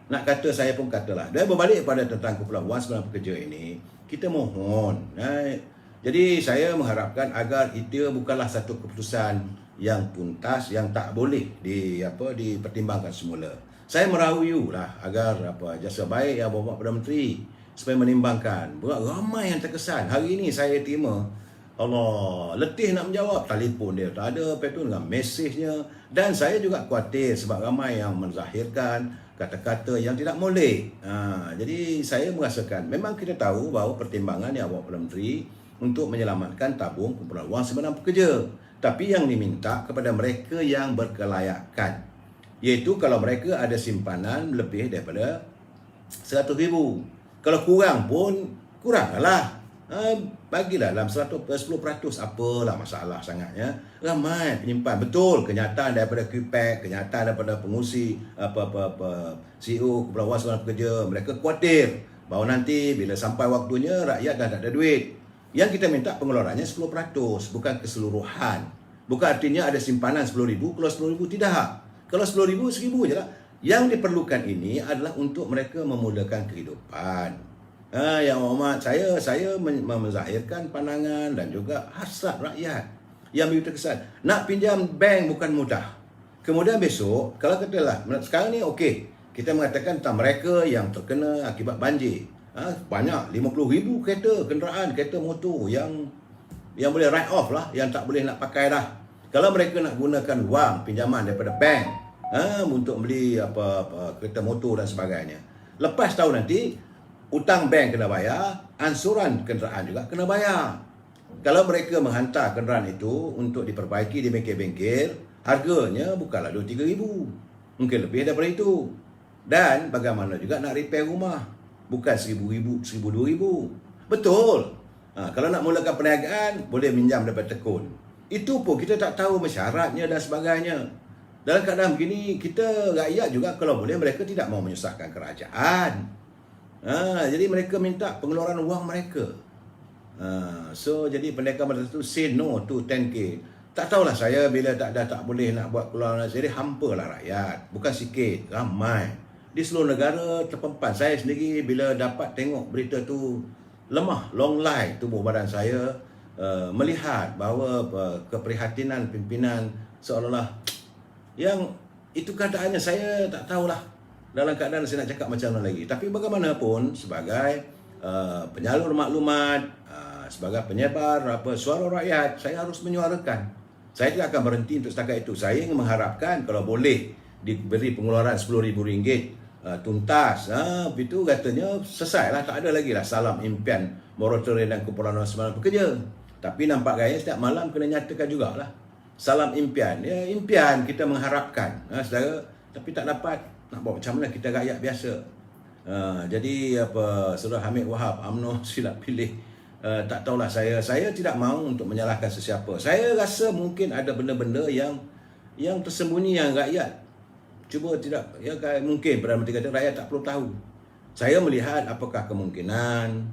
Nak kata saya pun katalah. Dan berbalik pada tentang kumpulan wang simpanan pekerja ini, kita mohon. Jadi saya mengharapkan agar itu bukanlah satu keputusan yang tuntas, yang tak boleh dipertimbangkan semula. Saya merayulah agar jasa baik Yang Berhormat Perdana Menteri supaya menimbangkan. Ramai yang terkesan. Hari ini saya terima, Allah, letih nak menjawab, telefon dia tak ada, lepas tu dengan mesejnya. Dan saya juga khawatir sebab ramai yang menzahirkan kata-kata yang tidak boleh. Jadi saya merasakan, memang kita tahu bahawa pertimbangan Yang Berhormat Perdana Menteri untuk menyelamatkan tabung kumpulan wang simpanan pekerja. Tapi yang diminta kepada mereka yang berkelayakan, iaitu kalau mereka ada simpanan lebih daripada 100,000. Kalau kurang pun, kuranglah. Bagilah dalam 10%, apalah masalah sangatnya. Ramai penyimpan. Betul, kenyataan daripada QPAC, kenyataan daripada pengurusi CEO kumpulan wang simpanan pekerja, mereka khawatir bahawa nanti bila sampai waktunya rakyat dah tak ada duit. Yang kita minta pengeluarannya 10%, bukan keseluruhan. Bukan artinya ada simpanan 10,000, kalau 10,000 tidak. Kalau 10,000, 1,000 je lah. Yang diperlukan ini adalah untuk mereka memudahkan kehidupan. Yang Amat, saya menzahirkan pandangan dan juga hasrat rakyat yang begitu kesan. Nak pinjam bank bukan mudah. Kemudian besok, kalau katalah, sekarang ni okey, kita mengatakan tentang mereka yang terkena akibat banjir. Banyak 50,000 kereta motor yang boleh write off lah, yang tak boleh nak pakai dah. Kalau mereka nak gunakan wang pinjaman daripada bank, untuk beli kereta motor dan sebagainya. Lepas tahun nanti, hutang bank kena bayar, ansuran kenderaan juga kena bayar. Kalau mereka menghantar kenderaan itu untuk diperbaiki di bengkel-bengkel, harganya bukanlah 2-3 ribu. Mungkin lebih daripada itu. Dan bagaimana juga nak repair rumah. Bukan 1,000, 2,000. Betul. Kalau nak mulakan perniagaan, boleh minjam daripada tekun. Itu pun kita tak tahu syaratnya dan sebagainya. Dalam keadaan begini, kita rakyat juga kalau boleh, mereka tidak mau menyusahkan kerajaan. Jadi mereka minta pengeluaran wang mereka. So jadi pendekar tertentu say no to 10K. Tak tahulah saya bila tak boleh nak buat pengeluaran. Jadi hampalah rakyat. Bukan sikit, ramai. Di seluruh negara terpempan. Saya sendiri bila dapat tengok berita tu, lemah, long life tubuh badan saya, melihat bahawa keprihatinan pimpinan seolah-olah yang itu keadaannya saya tak tahulah. Dalam keadaan saya nak cakap macam mana lagi. Tapi bagaimanapun sebagai penyalur maklumat, sebagai penyebar suara rakyat, saya harus menyuarakan. Saya tidak akan berhenti untuk setakat itu. Saya ingin mengharapkan kalau boleh diberi pengeluaran RM10,000 tuntas. Itu katanya selesai lah, tak ada lagi lah salam impian moratorium dan kumpulan orang semalam pekerja. Tapi nampak gaya setiap malam kena nyatakan jugalah salam impian. Ya, impian kita mengharapkan, saudara, tapi tak dapat. Nak buat macam mana kita rakyat biasa. Jadi Saudara Hamid Wahab UMNO silap pilih. Tak tahulah saya tidak mahu untuk menyalahkan sesiapa. Saya rasa mungkin ada benda-benda yang tersembunyi yang rakyat cuba tidak, ya mungkin Perdana Menteri kata rakyat tak perlu tahu. Saya melihat apakah kemungkinan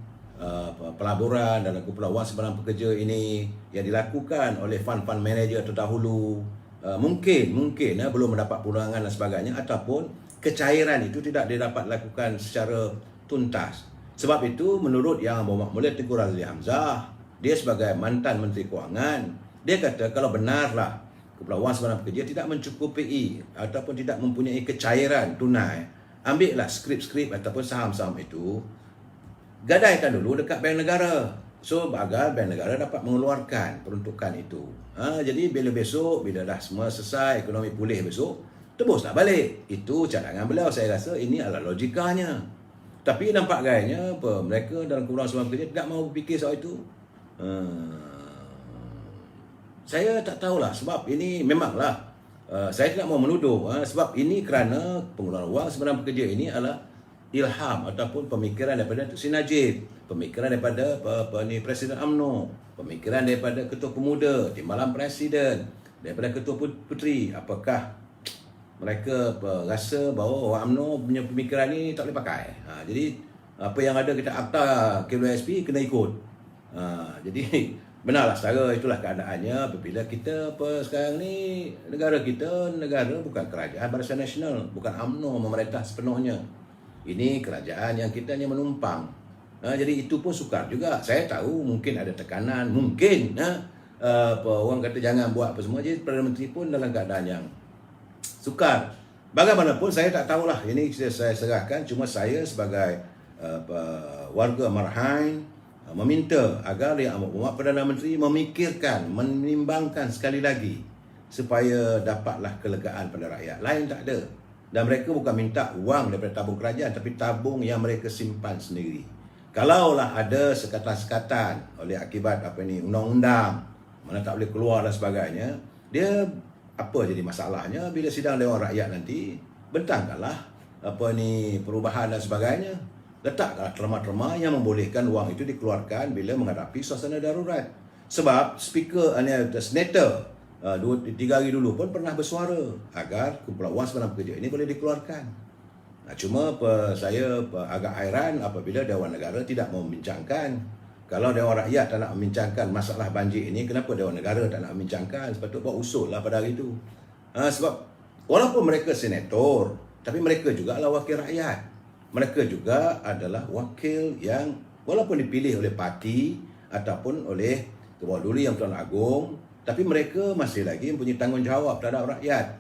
pelaburan dalam kumpulan wang simpanan pekerja ini yang dilakukan oleh fund-fund manager terdahulu, mungkin belum mendapat penerangan dan sebagainya, ataupun kecairan itu tidak didapat lakukan secara tuntas. Sebab itu menurut Yang Berhormat Mulia Tengku Razli Hamzah, dia sebagai mantan Menteri Kewangan, dia kata kalau benarlah kumpulan wang simpanan pekerja tidak mencukupi ataupun tidak mempunyai kecairan tunai, ambillah skrip-skrip ataupun saham-saham itu, gadaikan dulu dekat Bank Negara. So agar Bank Negara dapat mengeluarkan peruntukan itu. Jadi bila dah semua selesai, ekonomi pulih besok, tebuslah balik. Itu cadangan beliau. Saya rasa ini adalah logikanya. Tapi nampak gayanya mereka dalam kumpulan simpanan pekerja tidak mahu berfikir soal itu. Saya tak tahulah sebab ini memanglah saya tidak mahu menuduh sebab ini kerana pengeluaran wang simpanan pekerja ini adalah ilham ataupun pemikiran daripada Tun Sri Najib, pemikiran daripada Presiden UMNO, pemikiran daripada Ketua Pemuda, Timbalan Presiden, daripada Ketua Puteri. Apakah mereka rasa bahawa orang UMNO punya pemikiran ni tak boleh pakai? Jadi apa yang ada kita akta KWSP kena ikut. Jadi benarlah saudara, itulah keadaannya apabila kita sekarang ni negara kita bukan kerajaan Barisan Nasional, bukan UMNO memerintah sepenuhnya. Ini kerajaan yang kita hanya menumpang. Jadi itu pun sukar juga. Saya tahu mungkin ada tekanan, mungkin orang kata jangan buat apa semua. Jadi Perdana Menteri pun dalam keadaan yang sukar. Bagaimanapun saya tak tahulah. Ini saya serahkan. Cuma saya sebagai warga Marhain meminta agar Yang Berhormat Perdana Menteri memikirkan, menimbangkan sekali lagi supaya dapatlah kelegaan pada rakyat. Lain tak ada. Dan mereka bukan minta wang daripada tabung kerajaan, tapi tabung yang mereka simpan sendiri. Kalaulah ada sekatan-sekatan oleh akibat undang-undang mana tak boleh keluar dan sebagainya, dia apa jadi masalahnya bila sidang Dewan Rakyat nanti bentangkanlah perubahan dan sebagainya. Letakkanlah terma-terma yang membolehkan wang itu dikeluarkan bila menghadapi suasana darurat. Sebab speaker senator 2-3 hari dulu pun pernah bersuara agar kumpulan wang simpanan pekerja ini boleh dikeluarkan. Cuma saya agak hairan apabila Dewan Negara tidak mau membincangkan. Kalau Dewan Rakyat tak nak membincangkan masalah banjir ini, kenapa Dewan Negara tak nak membincangkan? Sepatutnya buat usul lah pada hari itu. Sebab walaupun mereka senator, tapi mereka juga adalah wakil rakyat. Mereka juga adalah wakil yang walaupun dipilih oleh parti ataupun oleh Ketua Duli Yang Pertuan Agong, tapi mereka masih lagi mempunyai tanggungjawab terhadap rakyat.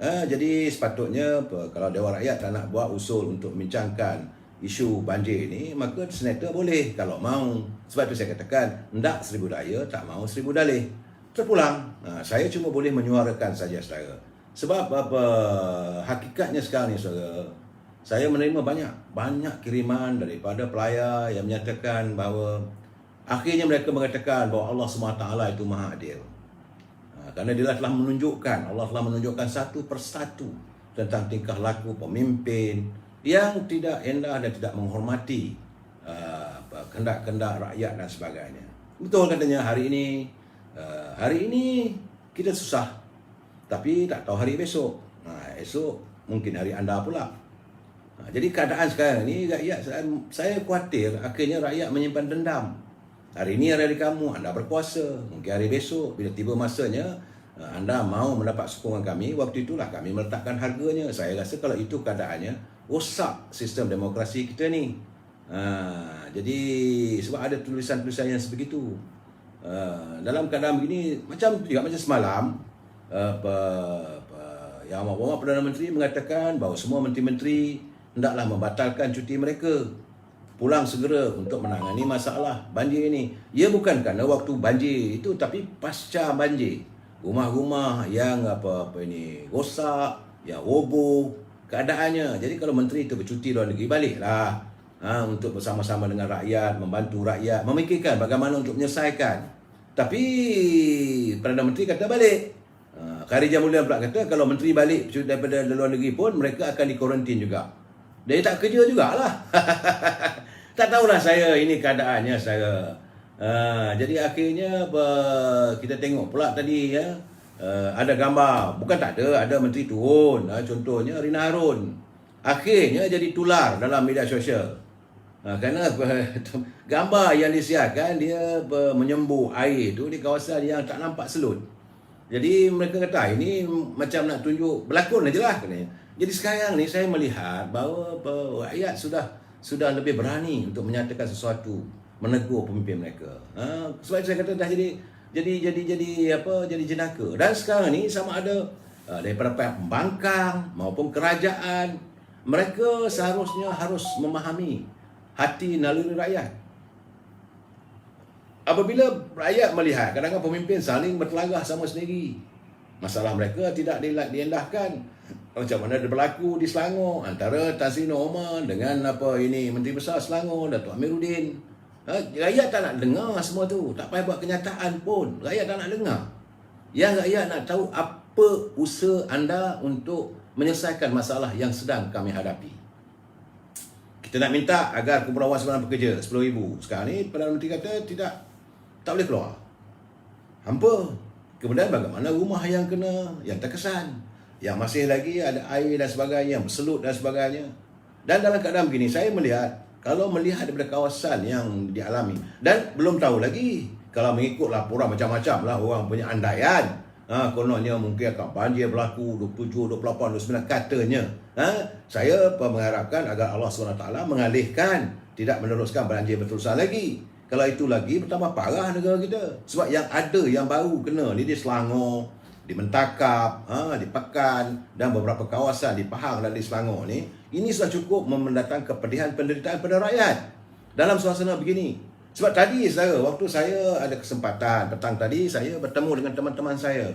Jadi sepatutnya kalau Dewan Rakyat tak nak buat usul untuk membincangkan isu banjir ini, maka senator boleh kalau mahu. Sebab itu saya katakan, hendak 1000 daya, tak mahu 1000 dalih. Terpulang. Saya cuma boleh menyuarakan saja saudara. Sebab apa, hakikatnya sekarang ni saudara, saya menerima banyak kiriman daripada pelayar yang menyatakan bahawa akhirnya mereka mengatakan bahawa Allah SWT itu Maha Adil. Kerana dia telah menunjukkan, Allah telah menunjukkan satu persatu tentang tingkah laku pemimpin yang tidak endah dan tidak menghormati kehendak-kehendak rakyat dan sebagainya. Betul katanya hari ini kita susah, tapi tak tahu hari besok. Esok mungkin hari anda pula. Jadi keadaan sekarang ni rakyat, saya khawatir akhirnya rakyat menyimpan dendam. Hari ini hari kamu, anda berkuasa. Mungkin hari besok bila tiba masanya anda mahu mendapat sokongan kami, waktu itulah kami meletakkan harganya. Saya rasa kalau itu keadaannya, rosak sistem demokrasi kita ni. Jadi sebab ada tulisan-tulisan yang sebegitu. Dalam keadaan begini, macam semalam Yang Amat Perdana Menteri mengatakan bahawa semua menteri-menteri hendaklah membatalkan cuti mereka, pulang segera untuk menangani masalah banjir ini. Ia bukan kerana waktu banjir itu, tapi pasca banjir. Rumah-rumah yang rosak, yang roboh keadaannya. Jadi kalau menteri itu bercuti luar negeri, baliklah untuk bersama-sama dengan rakyat, membantu rakyat, memikirkan bagaimana untuk menyelesaikan. Tapi Perdana Menteri kata balik. Kharijah Mulia pula kata kalau menteri balik daripada luar negeri pun mereka akan dikuarantin juga. Dia tak kerja jugalah. Tak tahulah saya ini keadaannya saya. Jadi akhirnya kita tengok pula tadi ya, ada gambar, bukan tak ada menteri turun. Contohnya Rina Harun. Akhirnya jadi tular dalam media sosial. Kerana gambar yang disiarkan dia menyembuh air tu di kawasan yang tak nampak selut. Jadi mereka kata ini macam nak tunjuk berlakon aja lah. Jadi sekarang ni saya melihat bahawa rakyat sudah lebih berani untuk menyatakan sesuatu, menegur pemimpin mereka. Sebab saya kata dah jadi jenaka. Dan sekarang ni sama ada daripada pihak pembangkang maupun kerajaan, mereka seharusnya harus memahami hati naluri rakyat. Apabila rakyat melihat kadang-kadang pemimpin saling bertelagah sama sendiri, masalah mereka tidak diendahkan. Macam mana dia berlaku di Selangor antara Tan Sri Nur Omar dengan Menteri Besar Selangor Datuk Amiruddin. Rakyat tak nak dengar semua tu, tak payah buat kenyataan pun. Rakyat tak nak dengar. Yang rakyat nak tahu apa usaha anda untuk menyelesaikan masalah yang sedang kami hadapi. Kita nak minta agar kumpulan Wasabaran Pekerja 10,000. Sekarang ni Perdana Menteri kata tak boleh keluar. Hampa. Kemudian bagaimana rumah yang terkesan, yang masih lagi ada air dan sebagainya, yang berselut dan sebagainya. Dan dalam keadaan begini, saya melihat daripada kawasan yang dialami, dan belum tahu lagi, kalau mengikut laporan macam-macam lah, orang punya andaian, kononnya mungkin akan banjir berlaku 27, 28, 29 katanya. Saya mengharapkan agar Allah SWT mengalihkan, tidak meneruskan banjir berterusan lagi. Kalau itu lagi, bertambah parah negara kita. Sebab yang ada, yang baru kena ni di Selangor, di Mentakap, di Pekan dan beberapa kawasan di Pahang dan di Selangor ni, ini sudah cukup mendatangkan kepedihan penderitaan pada rakyat dalam suasana begini. Sebab tadi waktu saya ada kesempatan, petang tadi saya bertemu dengan teman-teman saya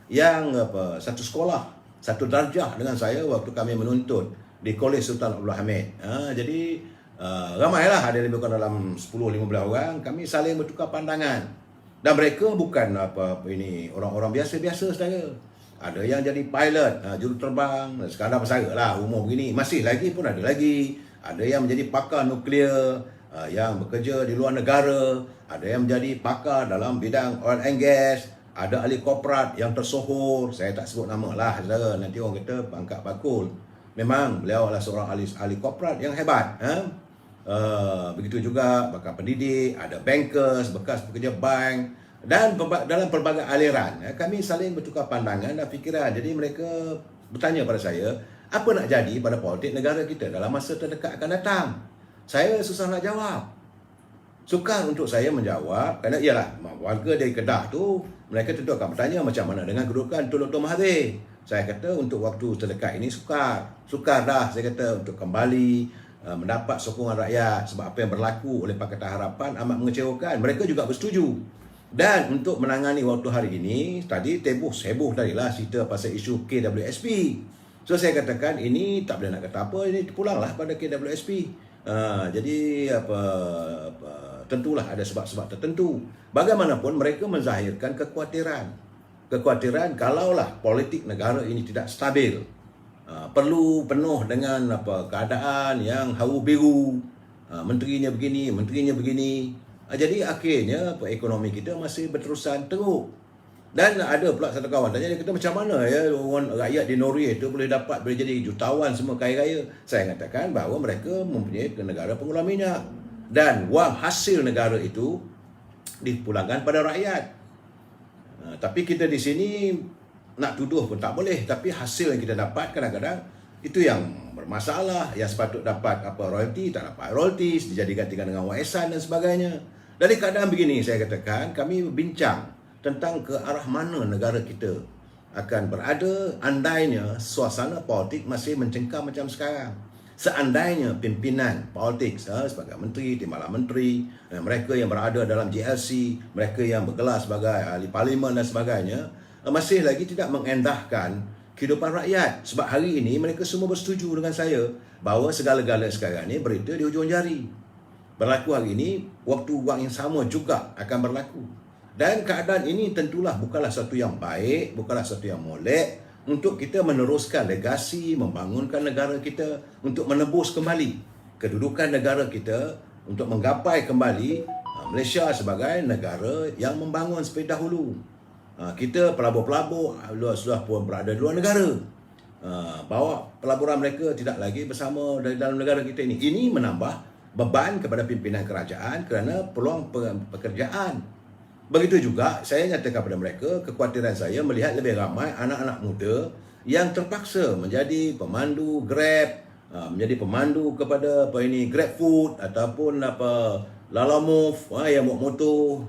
yang satu sekolah, satu darjah dengan saya waktu kami menuntut di Kolej Sultan Abdul Hamid. Jadi ramailah, ada lebih kurang dalam 10-15 orang. Kami saling bertukar pandangan. Dan mereka bukan orang-orang biasa-biasa saja. Ada yang jadi pilot, juruterbang, sekadar bersara lah, umur begini. Masih lagi pun ada lagi. Ada yang menjadi pakar nuklear, yang bekerja di luar negara. Ada yang menjadi pakar dalam bidang oil and gas. Ada ahli korporat yang tersohor. Saya tak sebut nama lah, saudara. Nanti orang kata pangkat bakul. Memang beliau adalah seorang ahli korporat yang hebat. Begitu juga bakal pendidik, ada bankers, bekas pekerja bank, dan dalam pelbagai aliran kami saling bertukar pandangan dan fikiran. Jadi mereka bertanya pada saya, apa nak jadi pada politik negara kita dalam masa terdekat akan datang. Saya susah nak jawab. Sukar untuk saya menjawab, kerana ialah warga dari Kedah tu, mereka tentu akan bertanya macam mana dengan kedudukan Tun Dr. Mahathir. Saya kata untuk waktu terdekat ini sukar dah saya kata untuk kembali mendapat sokongan rakyat, sebab apa yang berlaku oleh Pakatan Harapan amat mengecewakan. Mereka juga bersetuju Dan untuk menangani waktu hari ini, tadi heboh tadilah cerita pasal isu KWSP. So saya katakan ini tak boleh nak kata apa, ini pulanglah pada KWSP. Jadi tentulah ada sebab-sebab tertentu. Bagaimanapun mereka menzahirkan kekhawatiran kalaulah politik negara ini tidak stabil. Perlu penuh dengan keadaan yang haru biru. Menterinya begini. Jadi akhirnya ekonomi kita masih berterusan teruk. Dan ada pula satu kawan tanya, dia kata macam mana ya orang rakyat di Norway itu boleh jadi jutawan semua kaya raya. Saya katakan bahawa mereka mempunyai negara pengeluar minyak. Dan wang hasil negara itu dipulangkan pada rakyat. Tapi kita di sini nak tuduh pun tak boleh. Tapi hasil yang kita dapat kadang-kadang itu yang bermasalah. Yang sepatut dapat royalty, tak dapat royalty, dijadikan dengan wang ehsan dan sebagainya. Dari keadaan begini, saya katakan kami bincang tentang ke arah mana negara kita akan berada andainya suasana politik masih mencengkam macam sekarang. Seandainya pimpinan politik sebagai menteri, timbalan menteri, mereka yang berada dalam JLC, mereka yang bergelar sebagai ahli parlimen dan sebagainya, masih lagi tidak mengendahkan kehidupan rakyat. Sebab hari ini mereka semua bersetuju dengan saya bahawa segala-galanya sekarang ni berita di hujung jari. Berlaku hari ini, waktu wang yang sama juga akan berlaku. Dan keadaan ini tentulah bukanlah satu yang baik, bukanlah satu yang molek untuk kita meneruskan legasi, membangunkan negara kita, untuk menebus kembali kedudukan negara kita, untuk menggapai kembali Malaysia sebagai negara yang membangun seperti dahulu. Kita pelabur-pelabur sudah pun berada di luar negara. Bahawa pelaburan mereka tidak lagi bersama dari dalam negara kita ini. Ini menambah beban kepada pimpinan kerajaan kerana peluang pekerjaan. Begitu juga saya nyatakan kepada mereka kekhawatiran saya melihat lebih ramai anak-anak muda yang terpaksa menjadi pemandu Grab, menjadi pemandu kepada Grab Food ataupun Lalamove, yang bawa motor,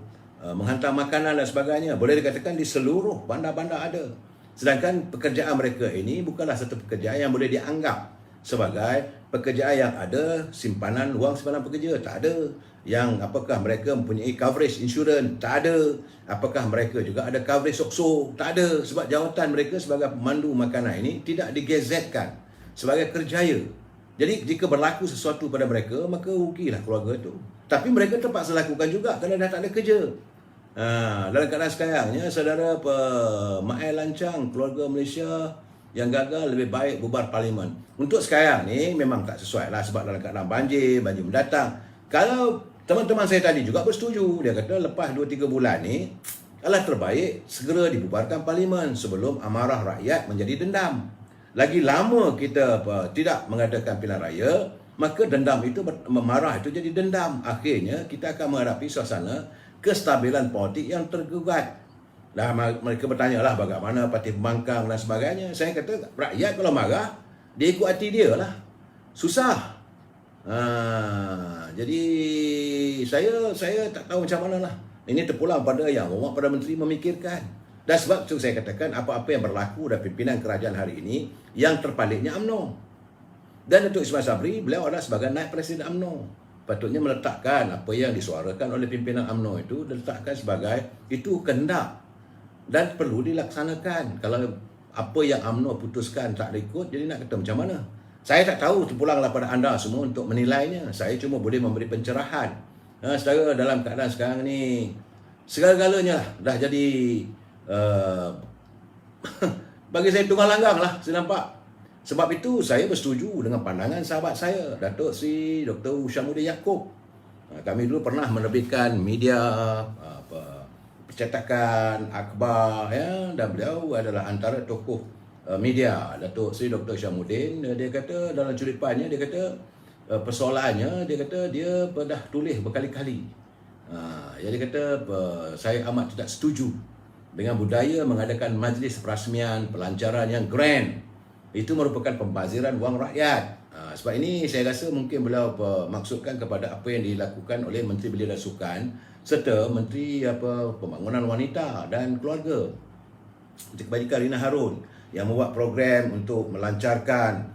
menghantar makanan dan sebagainya. Boleh dikatakan di seluruh bandar-bandar ada. Sedangkan pekerjaan mereka ini bukanlah satu pekerjaan yang boleh dianggap sebagai pekerjaan yang ada simpanan wang simpanan pekerja, tak ada. Yang apakah mereka mempunyai coverage insurans, tak ada. Apakah mereka juga ada coverage sokso, tak ada. Sebab jawatan mereka sebagai pemandu makanan ini tidak digazetkan sebagai kerjaya. Jadi jika berlaku sesuatu pada mereka, maka rugilah keluarga itu. Tapi mereka terpaksa lakukan juga kerana dah tak ada kerja. Dalam keadaan sekarangnya, saudara Mael Lancang, keluarga Malaysia yang gagal, lebih baik bubar parlimen. Untuk sekarang ni memang tak sesuai lah, sebab dalam keadaan banjir mendatang. Kalau teman-teman saya tadi juga bersetuju, dia kata lepas 2-3 bulan ni adalah terbaik segera dibubarkan parlimen sebelum amarah rakyat menjadi dendam. Lagi lama kita tidak mengadakan pilihan raya, maka dendam itu marah itu jadi dendam. Akhirnya kita akan menghadapi suasana kestabilan politik yang tergugat. Mereka bertanyalah bagaimana Parti Pembangkang dan sebagainya. Saya kata rakyat kalau marah, dia ikut hati dia lah. Susah. Jadi saya tak tahu macam mana lah. Ini terpulang pada yang pada menteri memikirkan. Dan sebab itu saya katakan apa-apa yang berlaku dari pimpinan kerajaan hari ini, yang terpaliknya UMNO. Dan Datuk Ismail Sabri, beliau adalah sebagai naib presiden UMNO. Patutnya meletakkan apa yang disuarakan oleh pimpinan UMNO itu, diletakkan sebagai itu kehendak dan perlu dilaksanakan. Kalau apa yang UMNO putuskan tak ikut, jadi nak kata macam mana? Saya tak tahu, terpulanglah pada anda semua untuk menilainya. Saya cuma boleh memberi pencerahan. Saudara, dalam keadaan sekarang ni, segala-galanya dah jadi bagi saya tunggal langgang lah, saya nampak. Sebab itu saya bersetuju dengan pandangan sahabat saya, Datuk Sri Dr. Hushamuddin Yaakob. Kami dulu pernah menerbitkan media percetakan, akhbar, dan beliau adalah antara tokoh media. Datuk Sri Dr. Hushamuddin, dia kata dalam curipannya, dia kata persoalannya, dia kata dia dah tulis berkali-kali. Dia kata saya amat tidak setuju dengan budaya mengadakan majlis perasmian, pelancaran yang grand. Itu merupakan pembaziran wang rakyat. Sebab ini saya rasa mungkin beliau maksudkan kepada apa yang dilakukan oleh Menteri Belia dan Sukan serta Menteri Pembangunan Wanita dan Keluarga, Menteri Kebajikan Rina Harun, yang membuat program untuk melancarkan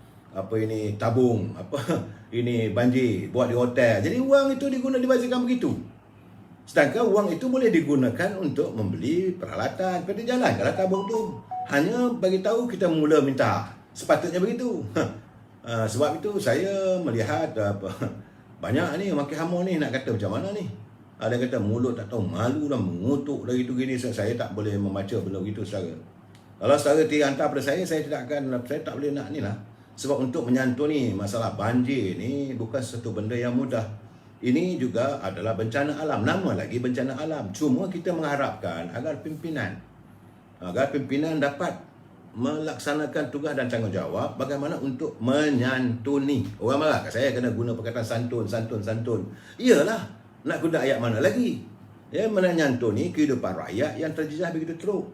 tabung banjir buat di hotel. Jadi wang itu dibazirkan begitu. Sedangkan wang itu boleh digunakan untuk membeli peralatan pada jalan kalau tabung tu. Hanya bagi tahu kita mula minta. Sepatutnya begitu. Sebab itu saya melihat banyak ni makin hamun ni nak kata macam mana ni. Ada kata mulut tak tahu malu dah mengutuk dah gitu gini. Saya tak boleh membaca benda begitu saudara. Kalau saudara hantar pada saya tak boleh nak ni lah. Sebab untuk menyantuni masalah banjir ni bukan satu benda yang mudah. Ini juga adalah bencana alam. Nama lagi bencana alam. Cuma kita mengharapkan agar pimpinan dapat melaksanakan tugas dan tanggungjawab bagaimana untuk menyantuni. Orang marah kat saya kena guna perkataan santun. Iyalah, nak guna ayat mana lagi? Ya, menyantuni kehidupan rakyat yang terjejas begitu teruk.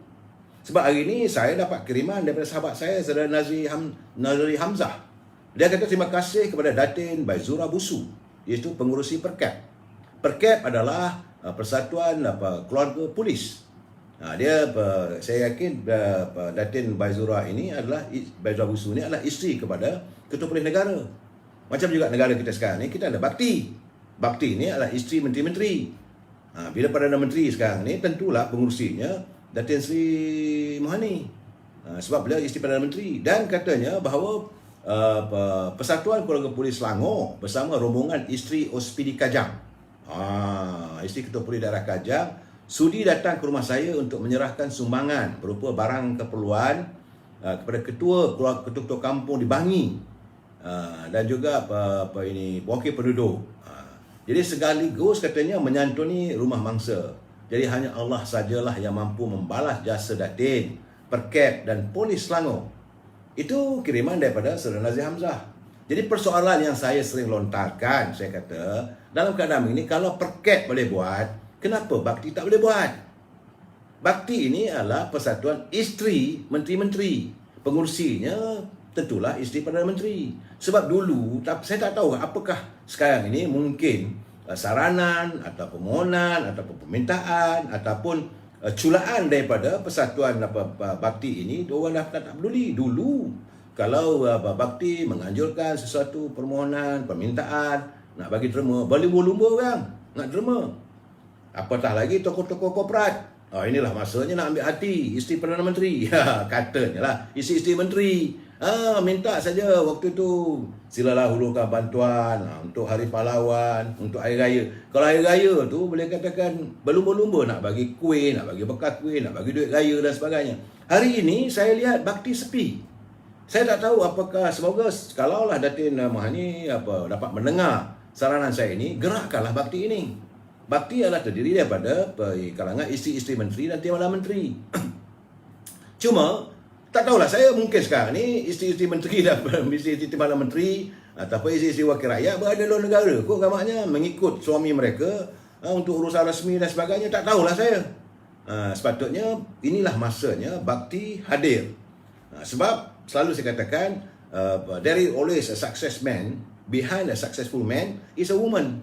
Sebab hari ini saya dapat kiriman daripada sahabat saya, saudara Nazri Hamzah. Dia kata terima kasih kepada Datin Baizura Busu, iaitu pengurusi Perkap. Perkap adalah persatuan keluarga polis. Saya yakin Datin Baizura Busu ini adalah isteri kepada Ketua Polis Negara. Macam juga negara kita sekarang ni, kita ada Bakti. Bakti ini adalah isteri menteri-menteri. Bila Perdana Menteri sekarang ni, tentulah pengurusinya Datin Sri Mohani. Sebab beliau isteri Perdana Menteri. Dan katanya bahawa Persatuan Keluarga Polis Selangor bersama rombongan isteri Ospidi Kajang, isteri Ketua Polis Daerah Kajang, sudi datang ke rumah saya untuk menyerahkan sumbangan berupa barang keperluan kepada ketua kampung di Bangi dan juga wakil penduduk. Jadi sekaligus katanya menyantuni rumah mangsa. Jadi hanya Allah sajalah yang mampu membalas jasa Datin, Perkap dan Polis Selangor. Itu kiriman daripada Saudara Nazri Hamzah. Jadi persoalan yang saya sering lontarkan, saya kata, dalam keadaan ini kalau Perkap boleh buat, kenapa Bakti tak boleh buat? Bakti ini adalah persatuan isteri menteri-menteri. Pengurusinya tentulah isteri Perdana Menteri. Sebab dulu, saya tak tahu apakah sekarang ini mungkin saranan atau permohonan atau permintaan ataupun culaan daripada persatuan Bakti ini, orang dah tak peduli. Dulu kalau Bakti menganjurkan sesuatu permohonan, permintaan nak bagi terima, berlumba-lumba orang nak terima. Apatah lagi tokoh-tokoh korporat. Inilah masanya nak ambil hati isteri Perdana Menteri. Katanya lah isteri-isteri menteri. Minta saja waktu tu silalah hulurkan bantuan untuk Hari Pahlawan, untuk Hari Raya. Kalau Hari Raya tu boleh katakan berlumba-lumba nak bagi kuih, nak bagi bekas kuih, nak bagi duit raya dan sebagainya. Hari ini saya lihat Bakti sepi. Saya tak tahu apakah, semoga kalaulah Datin Mohani dapat mendengar saranan saya ini, gerakkanlah Bakti ini. Bakti adalah terdiri daripada kalangan isteri-isteri menteri dan timbalan menteri. Cuma tak tahulah, saya mungkin sekarang ni isteri-isteri menteri dan isteri-isteri timbalan menteri ataupun isteri-isteri wakil rakyat berada luar negara. Kok gamanya mengikut suami mereka untuk urusan rasmi dan sebagainya, tak tahulah saya. Sepatutnya inilah masanya Bakti hadir. Sebab selalu saya katakan there is always a success man, behind a successful man is a woman.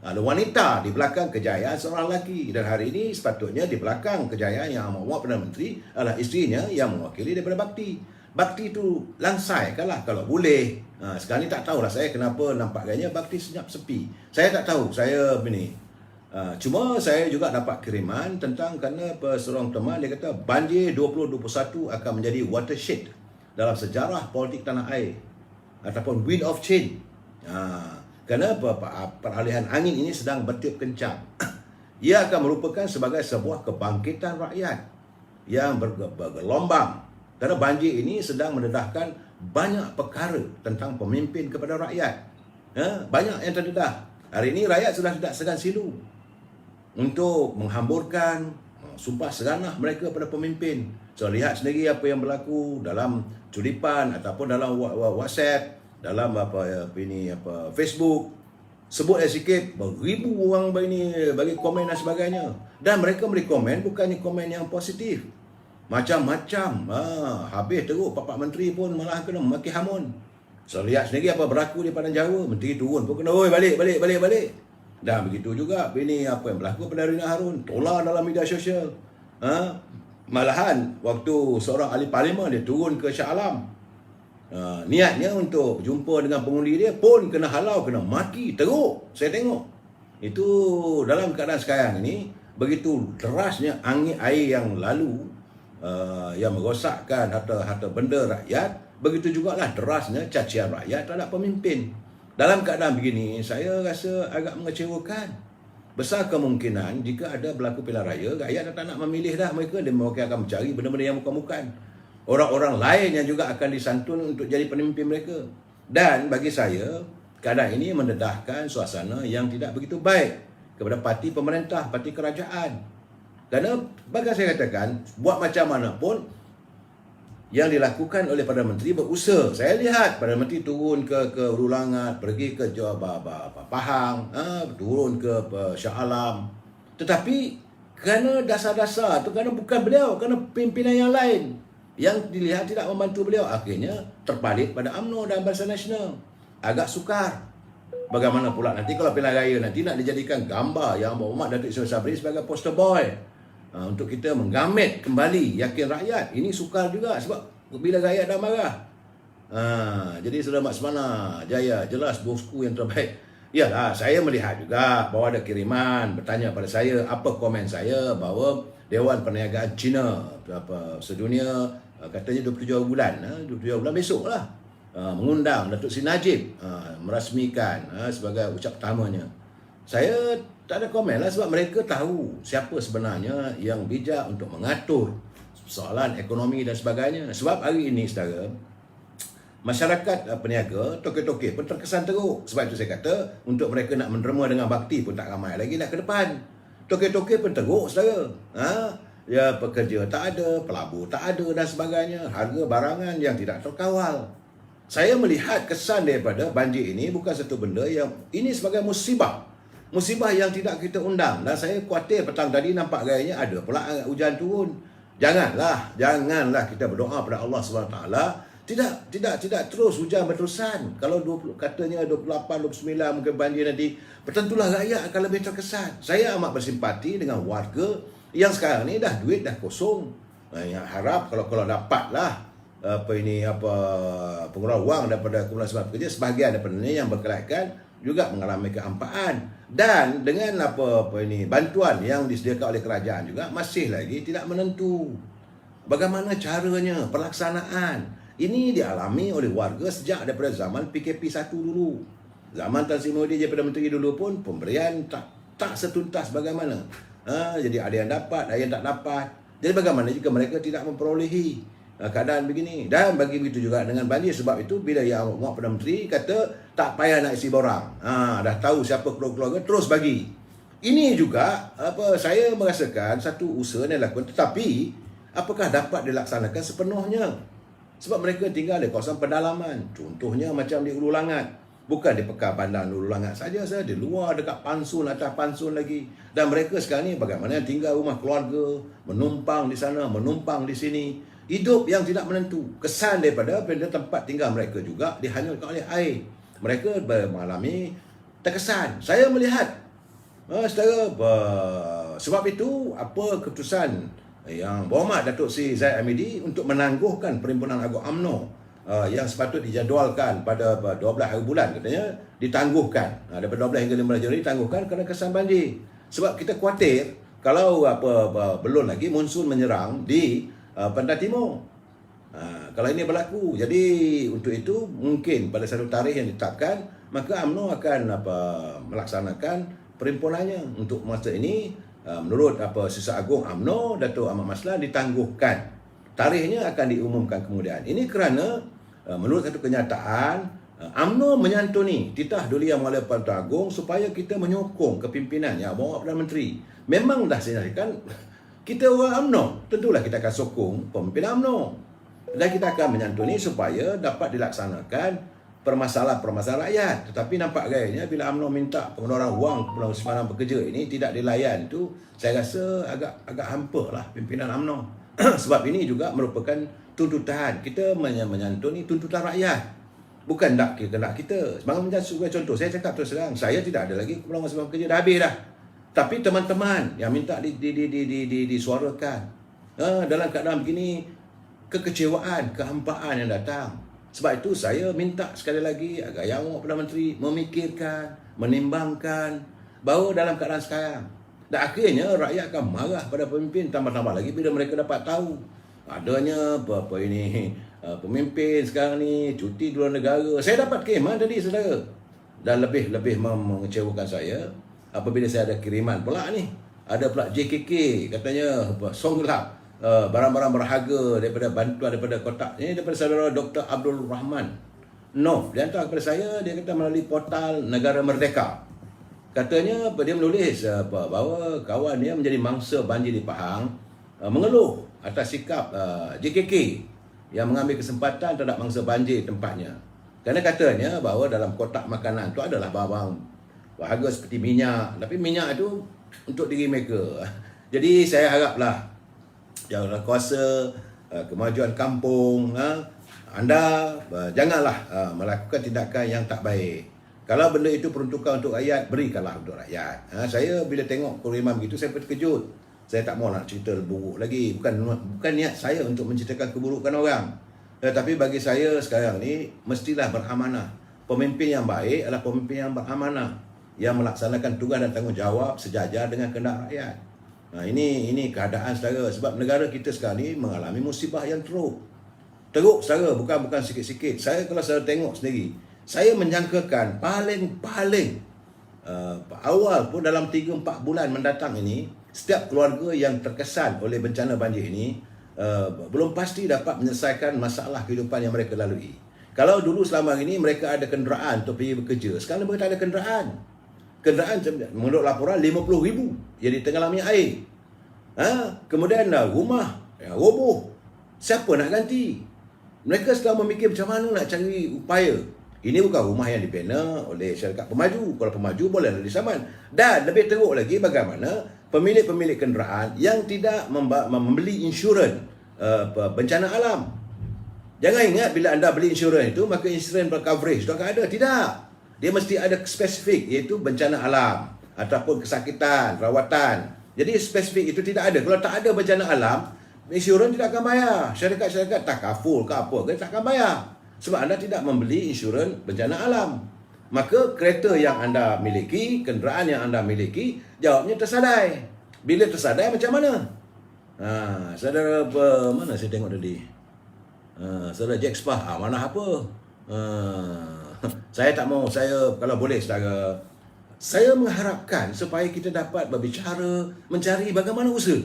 Ada wanita di belakang kejayaan seorang lelaki. Dan hari ini sepatutnya di belakang kejayaan yang awak Perdana Menteri adalah isterinya yang mewakili daripada Bakti. Bakti itu langsaikanlah kalau boleh. Sekarang ni tak tahulah saya kenapa nampak gayanya Bakti senyap sepi. Saya tak tahu, saya ini. Cuma saya juga dapat kiriman tentang kerana seorang teman dia kata banjir 2021 akan menjadi watershed dalam sejarah politik tanah air ataupun wind of change. Kerana peralihan angin ini sedang bertiup kencang. Ia akan merupakan sebagai sebuah kebangkitan rakyat yang bergelombang. Kerana banjir ini sedang mendedahkan banyak perkara tentang pemimpin kepada rakyat. Banyak yang terdedah. Hari ini rakyat sudah tidak segan silu untuk menghamburkan sumpah seganah mereka pada pemimpin. So lihat sendiri apa yang berlaku dalam culipan ataupun dalam WhatsApp, dalam Facebook. Sebut sikit, beribu orang bagi komen dan sebagainya. Dan mereka beri komen bukannya komen yang positif, macam-macam. Habis teruk Pak Menteri pun malah kena maki hamun. So lihat sendiri apa berlaku di Padang Jawa. Menteri turun pun kena balik. Dan begitu juga apa yang berlaku pada Rina Harun, tolak dalam media sosial. Malahan waktu seorang ahli parlimen dia turun ke Shah Alam, niatnya untuk jumpa dengan pengundi dia pun kena halau, kena maki, teruk. Saya tengok Itu dalam keadaan sekarang ini, begitu derasnya angin air yang lalu yang merosakkan harta benda rakyat, begitu jugalah derasnya cacian rakyat terhadap pemimpin. Dalam keadaan begini, saya rasa agak mengecewakan. Besar kemungkinan jika ada berlaku pilihan raya, rakyat dah tak nak memilih dah mereka, dan mereka akan mencari benda-benda yang bukan-bukan. Orang-orang lain yang juga akan disantun untuk jadi pemimpin mereka. Dan bagi saya, keadaan ini mendedahkan suasana yang tidak begitu baik kepada parti pemerintah, parti kerajaan. Kerana bagi saya katakan, buat macam mana pun yang dilakukan oleh Perdana Menteri berusaha. Saya lihat Perdana Menteri turun ke Hulu Langat, pergi ke Pahang, turun ke Shah Alam. Tetapi kerana dasar-dasar tu, kerana bukan beliau, kerana pimpinan yang lain yang dilihat tidak membantu beliau, akhirnya terpalit pada UMNO dan Barisan Nasional. Agak sukar. Bagaimana pula nanti kalau pilihan raya nanti nak dijadikan gambar yang Muhammad Datuk Ismail Sabri sebagai poster boy, untuk kita menggamit kembali yakin rakyat. Ini sukar juga sebab bila rakyat dah marah. Jadi Saudara Mat Semana Jaya, jelas bosku yang terbaik. Yalah, saya melihat juga bahawa ada kiriman bertanya pada saya, apa komen saya bahawa Dewan Perniagaan Cina sedunia katanya 27 bulan, 27 bulan besok lah, mengundang Datuk Seri Najib merasmikan sebagai ucap pertamanya. Saya tak ada komen lah sebab mereka tahu siapa sebenarnya yang bijak untuk mengatur soalan ekonomi dan sebagainya. Sebab hari ini saudara, masyarakat peniaga, toke-toke pun terkesan teruk. Sebab itu saya kata, untuk mereka nak menderma dengan bakti pun tak ramai lagi nak ke depan. Toke-toke pun teruk saudara. Ya, pekerja tak ada, pelabur tak ada dan sebagainya. Harga barangan yang tidak terkawal. Saya melihat kesan daripada banjir ini bukan satu benda yang ini sebagai musibah. Musibah yang tidak kita undang. Dan saya khawatir petang tadi nampak gayanya ada pula hujan turun. Janganlah kita berdoa pada Allah SWT. Tidak terus hujan berterusan. Kalau 20, katanya 28, 29 mungkin banjir nanti, tentulah rakyat akan lebih terkesan. Saya amat bersimpati dengan warga yang sekarang ni dah duit dah kosong. Yang harap kalau dapatlah pengeluaran wang daripada Kumpulan Sebab Pekerja, sebahagian daripada ini yang berkelaikan juga mengalami kehampaan. Dan dengan bantuan yang disediakan oleh kerajaan juga masih lagi tidak menentu. Bagaimana caranya, pelaksanaan. Ini dialami oleh warga sejak daripada zaman PKP 1 dulu. Zaman Tan Sri Muhyiddin jadi Perdana Menteri dulu pun pemberian tak setuntas bagaimana. Jadi ada yang dapat, ada yang tak dapat. Jadi bagaimana jika mereka tidak memperolehi keadaan begini. Dan bagi begitu juga dengan banjir. Sebab itu bila yang Perdana Menteri kata tak payah nak isi borang, dah tahu siapa keluarga, terus bagi. Ini juga saya merasakan satu usaha yang dilakukan, tetapi apakah dapat dilaksanakan sepenuhnya? Sebab mereka tinggal di kawasan pedalaman. Contohnya macam di Hulu Langat. Bukan di Pekar Bandar Hulu Langat saja, di luar dekat Pansun, atas Pansun lagi. Dan mereka sekarang ni bagaimana tinggal rumah keluarga, menumpang di sana, menumpang di sini. Hidup yang tidak menentu. Kesan daripada tempat tinggal mereka juga dihanyutkan oleh air. Mereka mengalami terkesan. Saya melihat sebab itu apa keputusan yang berhormat Datuk Seri Zahid Hamidi untuk menangguhkan Perhimpunan Agung UMNO yang sepatut dijadualkan pada 12 hari bulan, katanya ditangguhkan daripada 12 hingga 15 Januari, ditangguhkan kerana kesan banjir. Sebab kita khawatir kalau belum lagi monsun menyerang di Pantai Timur. Kalau ini berlaku, jadi untuk itu mungkin pada satu tarikh yang ditetapkan, maka UMNO akan melaksanakan perhimpunannya. Untuk masa ini, menurut Sisa Agung UMNO Datuk Ahmad Maslan, ditangguhkan. Tarikhnya akan diumumkan kemudian. Ini kerana menurut satu kenyataan, UMNO menyantuni titah Duli Yang Mulia Pertuan Agong supaya kita menyokong kepimpinan yang bawa Perdana Menteri. Memang dah sinyalkan kita orang UMNO, tentulah kita akan sokong pemimpin UMNO. Dan kita akan menyantuni supaya dapat dilaksanakan permasalahan-permasalahan rakyat. Tetapi nampak gayanya bila UMNO minta pengeluaran wang Kumpulan Simpanan Pekerja ini tidak dilayan, itu saya rasa agak hampa lah pimpinan UMNO. Sebab ini juga merupakan tuntutan. Kita menyantuni tuntutan rakyat, bukan nak kita. Sebagai contoh, saya cakap terus terang, saya tidak ada lagi Kumpulan Simpanan Pekerja, dah habis dah. Tapi teman-teman yang minta disuarakan dalam keadaan begini, kekecewaan, kehampaan yang datang. Sebab itu saya minta sekali lagi agar Yang Perdana Menteri memikirkan, menimbangkan bahawa dalam keadaan sekarang. Dan akhirnya rakyat akan marah pada pemimpin, tambah-tambah lagi bila mereka dapat tahu adanya apa ini pemimpin sekarang ni cuti di luar negara. Saya dapat kiriman tadi, saudara. Dan lebih mengecewakan saya apabila saya ada kiriman pula ni. Ada pula JKK katanya songlap barang-barang berharga daripada bantuan daripada kotak ini daripada saudara Dr. Abdul Rahman Noh. Dia hantar kepada saya, dia kata melalui portal Negara Merdeka. Katanya dia menulis bahawa kawan dia menjadi mangsa banjir di Pahang mengeluh atas sikap JKK yang mengambil kesempatan terhadap mangsa banjir tempatnya. Kerana katanya bahawa dalam kotak makanan tu adalah barang berharga seperti minyak, tapi minyak itu untuk diri mereka. Jadi saya haraplah Jawatan Kuasa Kemajuan Kampung, anda janganlah melakukan tindakan yang tak baik. Kalau benda itu peruntukan untuk rakyat, berikanlah untuk rakyat. Saya bila tengok kiriman begitu, saya terkejut. Saya tak mahu nak cerita buruk lagi. Bukan niat saya untuk menceritakan keburukan orang. Tetapi bagi saya sekarang ni, mestilah beramanah. Pemimpin yang baik adalah pemimpin yang beramanah, yang melaksanakan tugas dan tanggungjawab sejajar dengan kehendak rakyat. Ini keadaan saudara. Sebab negara kita sekarang ni mengalami musibah yang teruk. Teruk saudara, bukan sikit-sikit. Saya kalau saya tengok sendiri, saya menjangkakan paling awal pun dalam 3-4 bulan mendatang ini, setiap keluarga yang terkesan oleh bencana banjir ini belum pasti dapat menyelesaikan masalah kehidupan yang mereka lalui. Kalau dulu selama ini mereka ada kenderaan untuk pergi bekerja, sekarang mereka tak ada kenderaan. Kenderaan menurut laporan 50,000 jadi tenggelamnya air. Kemudian rumah roboh. Siapa nak ganti? Mereka sedang memikir macam mana nak cari upaya. Ini bukan rumah yang dibina oleh syarikat pemaju. Kalau pemaju bolehlah disaman. Dan lebih teruk lagi bagaimana pemilik-pemilik kenderaan yang tidak membeli insurans bencana alam. Jangan ingat bila anda beli insurans itu maka insurans coverage itu akan ada. Tidak. Dia mesti ada spesifik, iaitu bencana alam ataupun kesakitan, rawatan. Jadi spesifik itu tidak ada. Kalau tak ada bencana alam, insurans tidak akan bayar. Syarikat-syarikat takaful ke apa ke tak akan bayar. Sebab anda tidak membeli insurans bencana alam. Maka kereta yang anda miliki, kenderaan yang anda miliki, jawabnya tersadai. Bila tersadai macam mana? Saudara mana saya tengok tadi? Saudara Jack Spah, mana apa? Saya tak mau, saya kalau boleh saudara, saya mengharapkan supaya kita dapat berbicara, mencari bagaimana usaha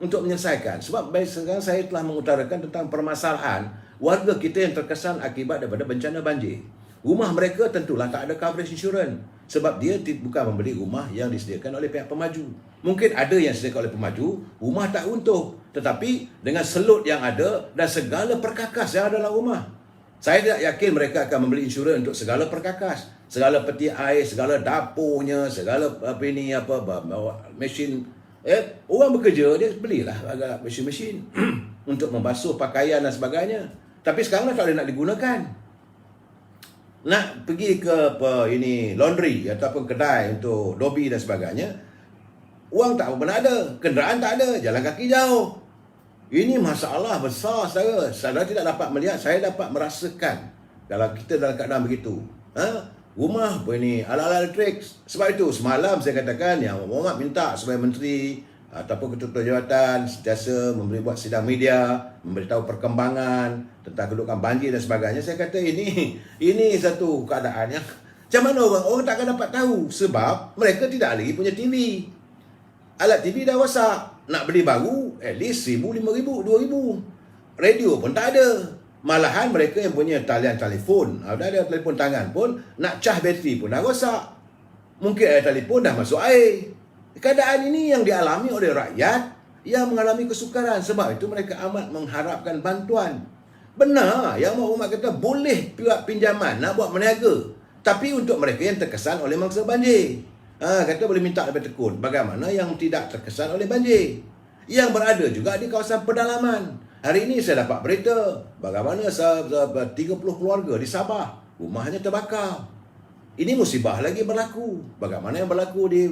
untuk menyelesaikan. Sebab baik sekarang saya telah mengutarakan tentang permasalahan warga kita yang terkesan akibat daripada bencana banjir. Rumah mereka tentulah tak ada coverage insurans. Sebab dia bukan membeli rumah yang disediakan oleh pihak pemaju. Mungkin ada yang disediakan oleh pemaju, rumah tak runtuh. Tetapi dengan selut yang ada dan segala perkakas yang ada dalam rumah, saya tidak yakin mereka akan membeli insurans untuk segala perkakas. Segala peti air, segala dapurnya, segala mesin. Orang bekerja, dia belilah agak mesin-mesin untuk membasuh pakaian dan sebagainya. Tapi sekarang tak boleh nak digunakan. Nak pergi ke laundry ataupun kedai untuk dobi dan sebagainya, wang tak pernah ada, kenderaan tak ada, jalan kaki jauh. Ini masalah besar saudara. Saudara tidak dapat melihat, saya dapat merasakan kalau kita dalam keadaan begitu. Rumah ala-ala elektrik. Sebab itu semalam saya katakan yang Muhammad minta supaya menteri ataupun ketua jawatan sentiasa buat sidang media, memberitahu perkembangan tentang kedudukan banjir dan sebagainya. Saya kata ini satu keadaan yang macam mana orang tak akan dapat tahu sebab mereka tidak lagi punya TV. Alat TV dah rosak. Nak beli baru at least 1,000, 5,000, 2,000. Radio pun tak ada. Malahan mereka yang punya talian telefon, ada telefon tangan pun, nak cah bateri pun dah rosak. Mungkin ada telefon dah masuk air. Keadaan ini yang dialami oleh rakyat yang mengalami kesukaran. Sebab itu mereka amat mengharapkan bantuan. Benar yang Muhammad kata boleh buat pinjaman nak buat meniaga. Tapi untuk mereka yang terkesan oleh mangsa banjir, kata boleh minta lebih tekun. Bagaimana yang tidak terkesan oleh banjir, yang berada juga di kawasan pedalaman. Hari ini saya dapat berita bagaimana 30 keluarga di Sabah rumahnya terbakar. Ini musibah lagi berlaku. Bagaimana yang berlaku di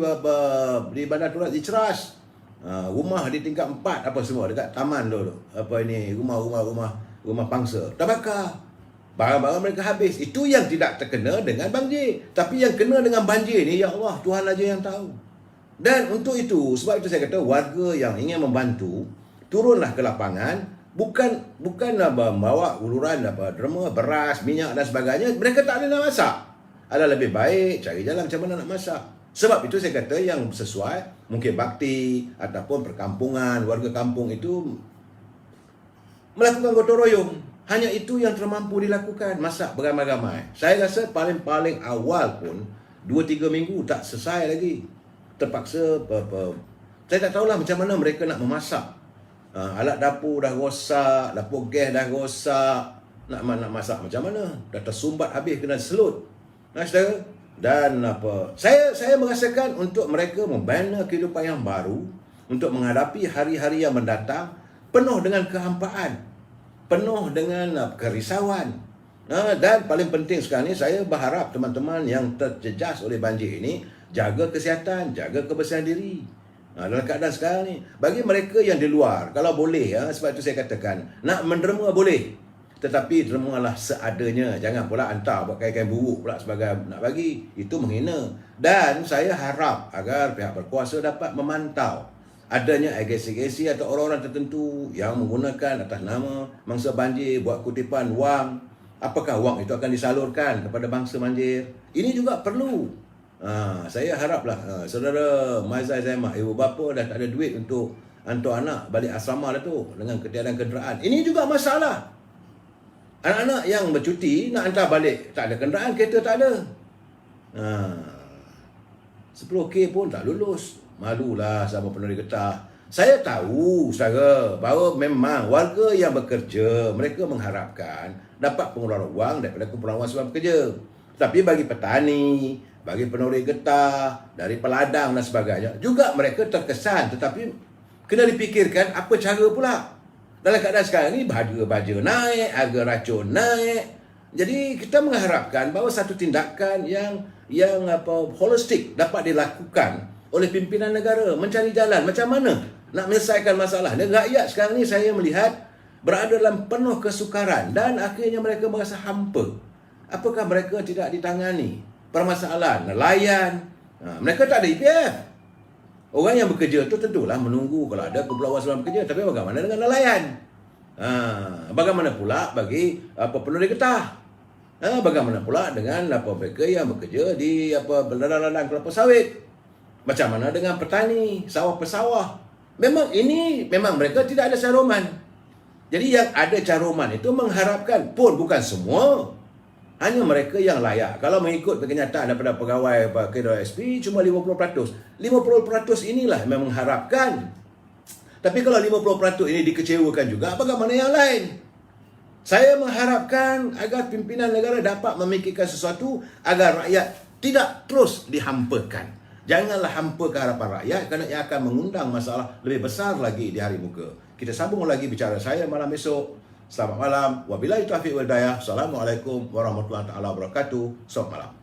Bandar Turas di Ceras. Rumah di tingkat 4 apa semua dekat taman tu. Rumah pangsa terbakar. Barang-barang mereka habis. Itu yang tidak terkena dengan banjir. Tapi yang kena dengan banjir ni, ya Allah, Tuhan aja yang tahu. Dan untuk itu, sebab itu saya kata warga yang ingin membantu, turunlah ke lapangan, bukan membawa uluran derma, beras, minyak dan sebagainya. Mereka tak ada nak masak. Ada lebih baik cari jalan macam mana nak masak. Sebab itu saya kata yang sesuai, mungkin bakti ataupun perkampungan, warga kampung itu melakukan gotong royong. Hanya itu yang termampu dilakukan, masak beramai-ramai. Saya rasa paling awal pun 2-3 minggu tak selesai lagi. Terpaksa saya tak tahulah macam mana mereka nak memasak. Alat dapur dah rosak, dapur gas dah rosak. Nak masak macam mana? Dah tersumbat habis kena selut. Saudara, dan saya merasakan untuk mereka membina kehidupan yang baru, untuk menghadapi hari-hari yang mendatang penuh dengan kehampaan, penuh dengan kerisauan. Dan paling penting sekarang ni, saya berharap teman-teman yang terjejas oleh banjir ini jaga kesihatan, jaga kebersihan diri. Dalam keadaan sekarang ni, bagi mereka yang di luar, kalau boleh, sebab itu saya katakan, nak menderma boleh, tetapi dermalah seadanya. Jangan pula hantar buat kain-kain buruk pula sebagai nak bagi. Itu menghina. Dan saya harap agar pihak berkuasa dapat memantau adanya agensi-agensi atau orang-orang tertentu yang menggunakan atas nama mangsa banjir buat kutipan wang. Apakah wang itu akan disalurkan kepada bangsa banjir? Ini juga perlu. Saya haraplah saudara Maizai Zaimah, ibu bapa dah tak ada duit untuk hantar anak balik asrama dah tu dengan ketiadaan kenderaan. Ini juga masalah. Anak-anak yang bercuti nak hantar balik, tak ada kenderaan, kereta tak ada. 10K pun tak lulus. Malulah sama Penerogi Getah. Saya tahu, saudara, bahawa memang warga yang bekerja, mereka mengharapkan dapat pengeluaran wang daripada kumpulan wang sebab bekerja. Tapi bagi petani, bagi Penerogi Getah, dari peladang dan sebagainya, juga mereka terkesan. Tetapi kena dipikirkan apa cara pula. Dalam keadaan sekarang ni, harga baja naik, harga racun naik. Jadi kita mengharapkan bahawa satu tindakan yang holistik dapat dilakukan oleh pimpinan negara, mencari jalan macam mana nak menyelesaikan masalah. Dan rakyat sekarang ni saya melihat berada dalam penuh kesukaran dan akhirnya mereka merasa hampa. Apakah mereka tidak ditangani permasalahan nelayan? Mereka tak ada EPF. Orang yang bekerja tu tentulah menunggu kalau ada kumpulan wang sebelum bekerja. Tapi bagaimana dengan nelayan? Bagaimana pula bagi Penerogi Getah? Bagaimana pula dengan mereka yang bekerja di ladang-ladang kelapa sawit? Macam mana dengan petani, sawah pesawah? Memang mereka tidak ada caruman. Jadi yang ada caruman itu mengharapkan pun bukan semua. Hanya mereka yang layak. Kalau mengikut kenyataan daripada pegawai KWSP cuma 50%. 50% inilah memang mengharapkan. Tapi kalau 50% ini dikecewakan juga, bagaimana yang lain? Saya mengharapkan agar pimpinan negara dapat memikirkan sesuatu agar rakyat tidak terus dihampakan. Janganlah hampa ke harapan rakyat kerana ia akan mengundang masalah lebih besar lagi di hari muka. Kita sambung lagi bicara saya malam esok. Selamat malam. Wabillahi taufiq wal hidayah. Assalamualaikum warahmatullahi wabarakatuh. Selamat malam.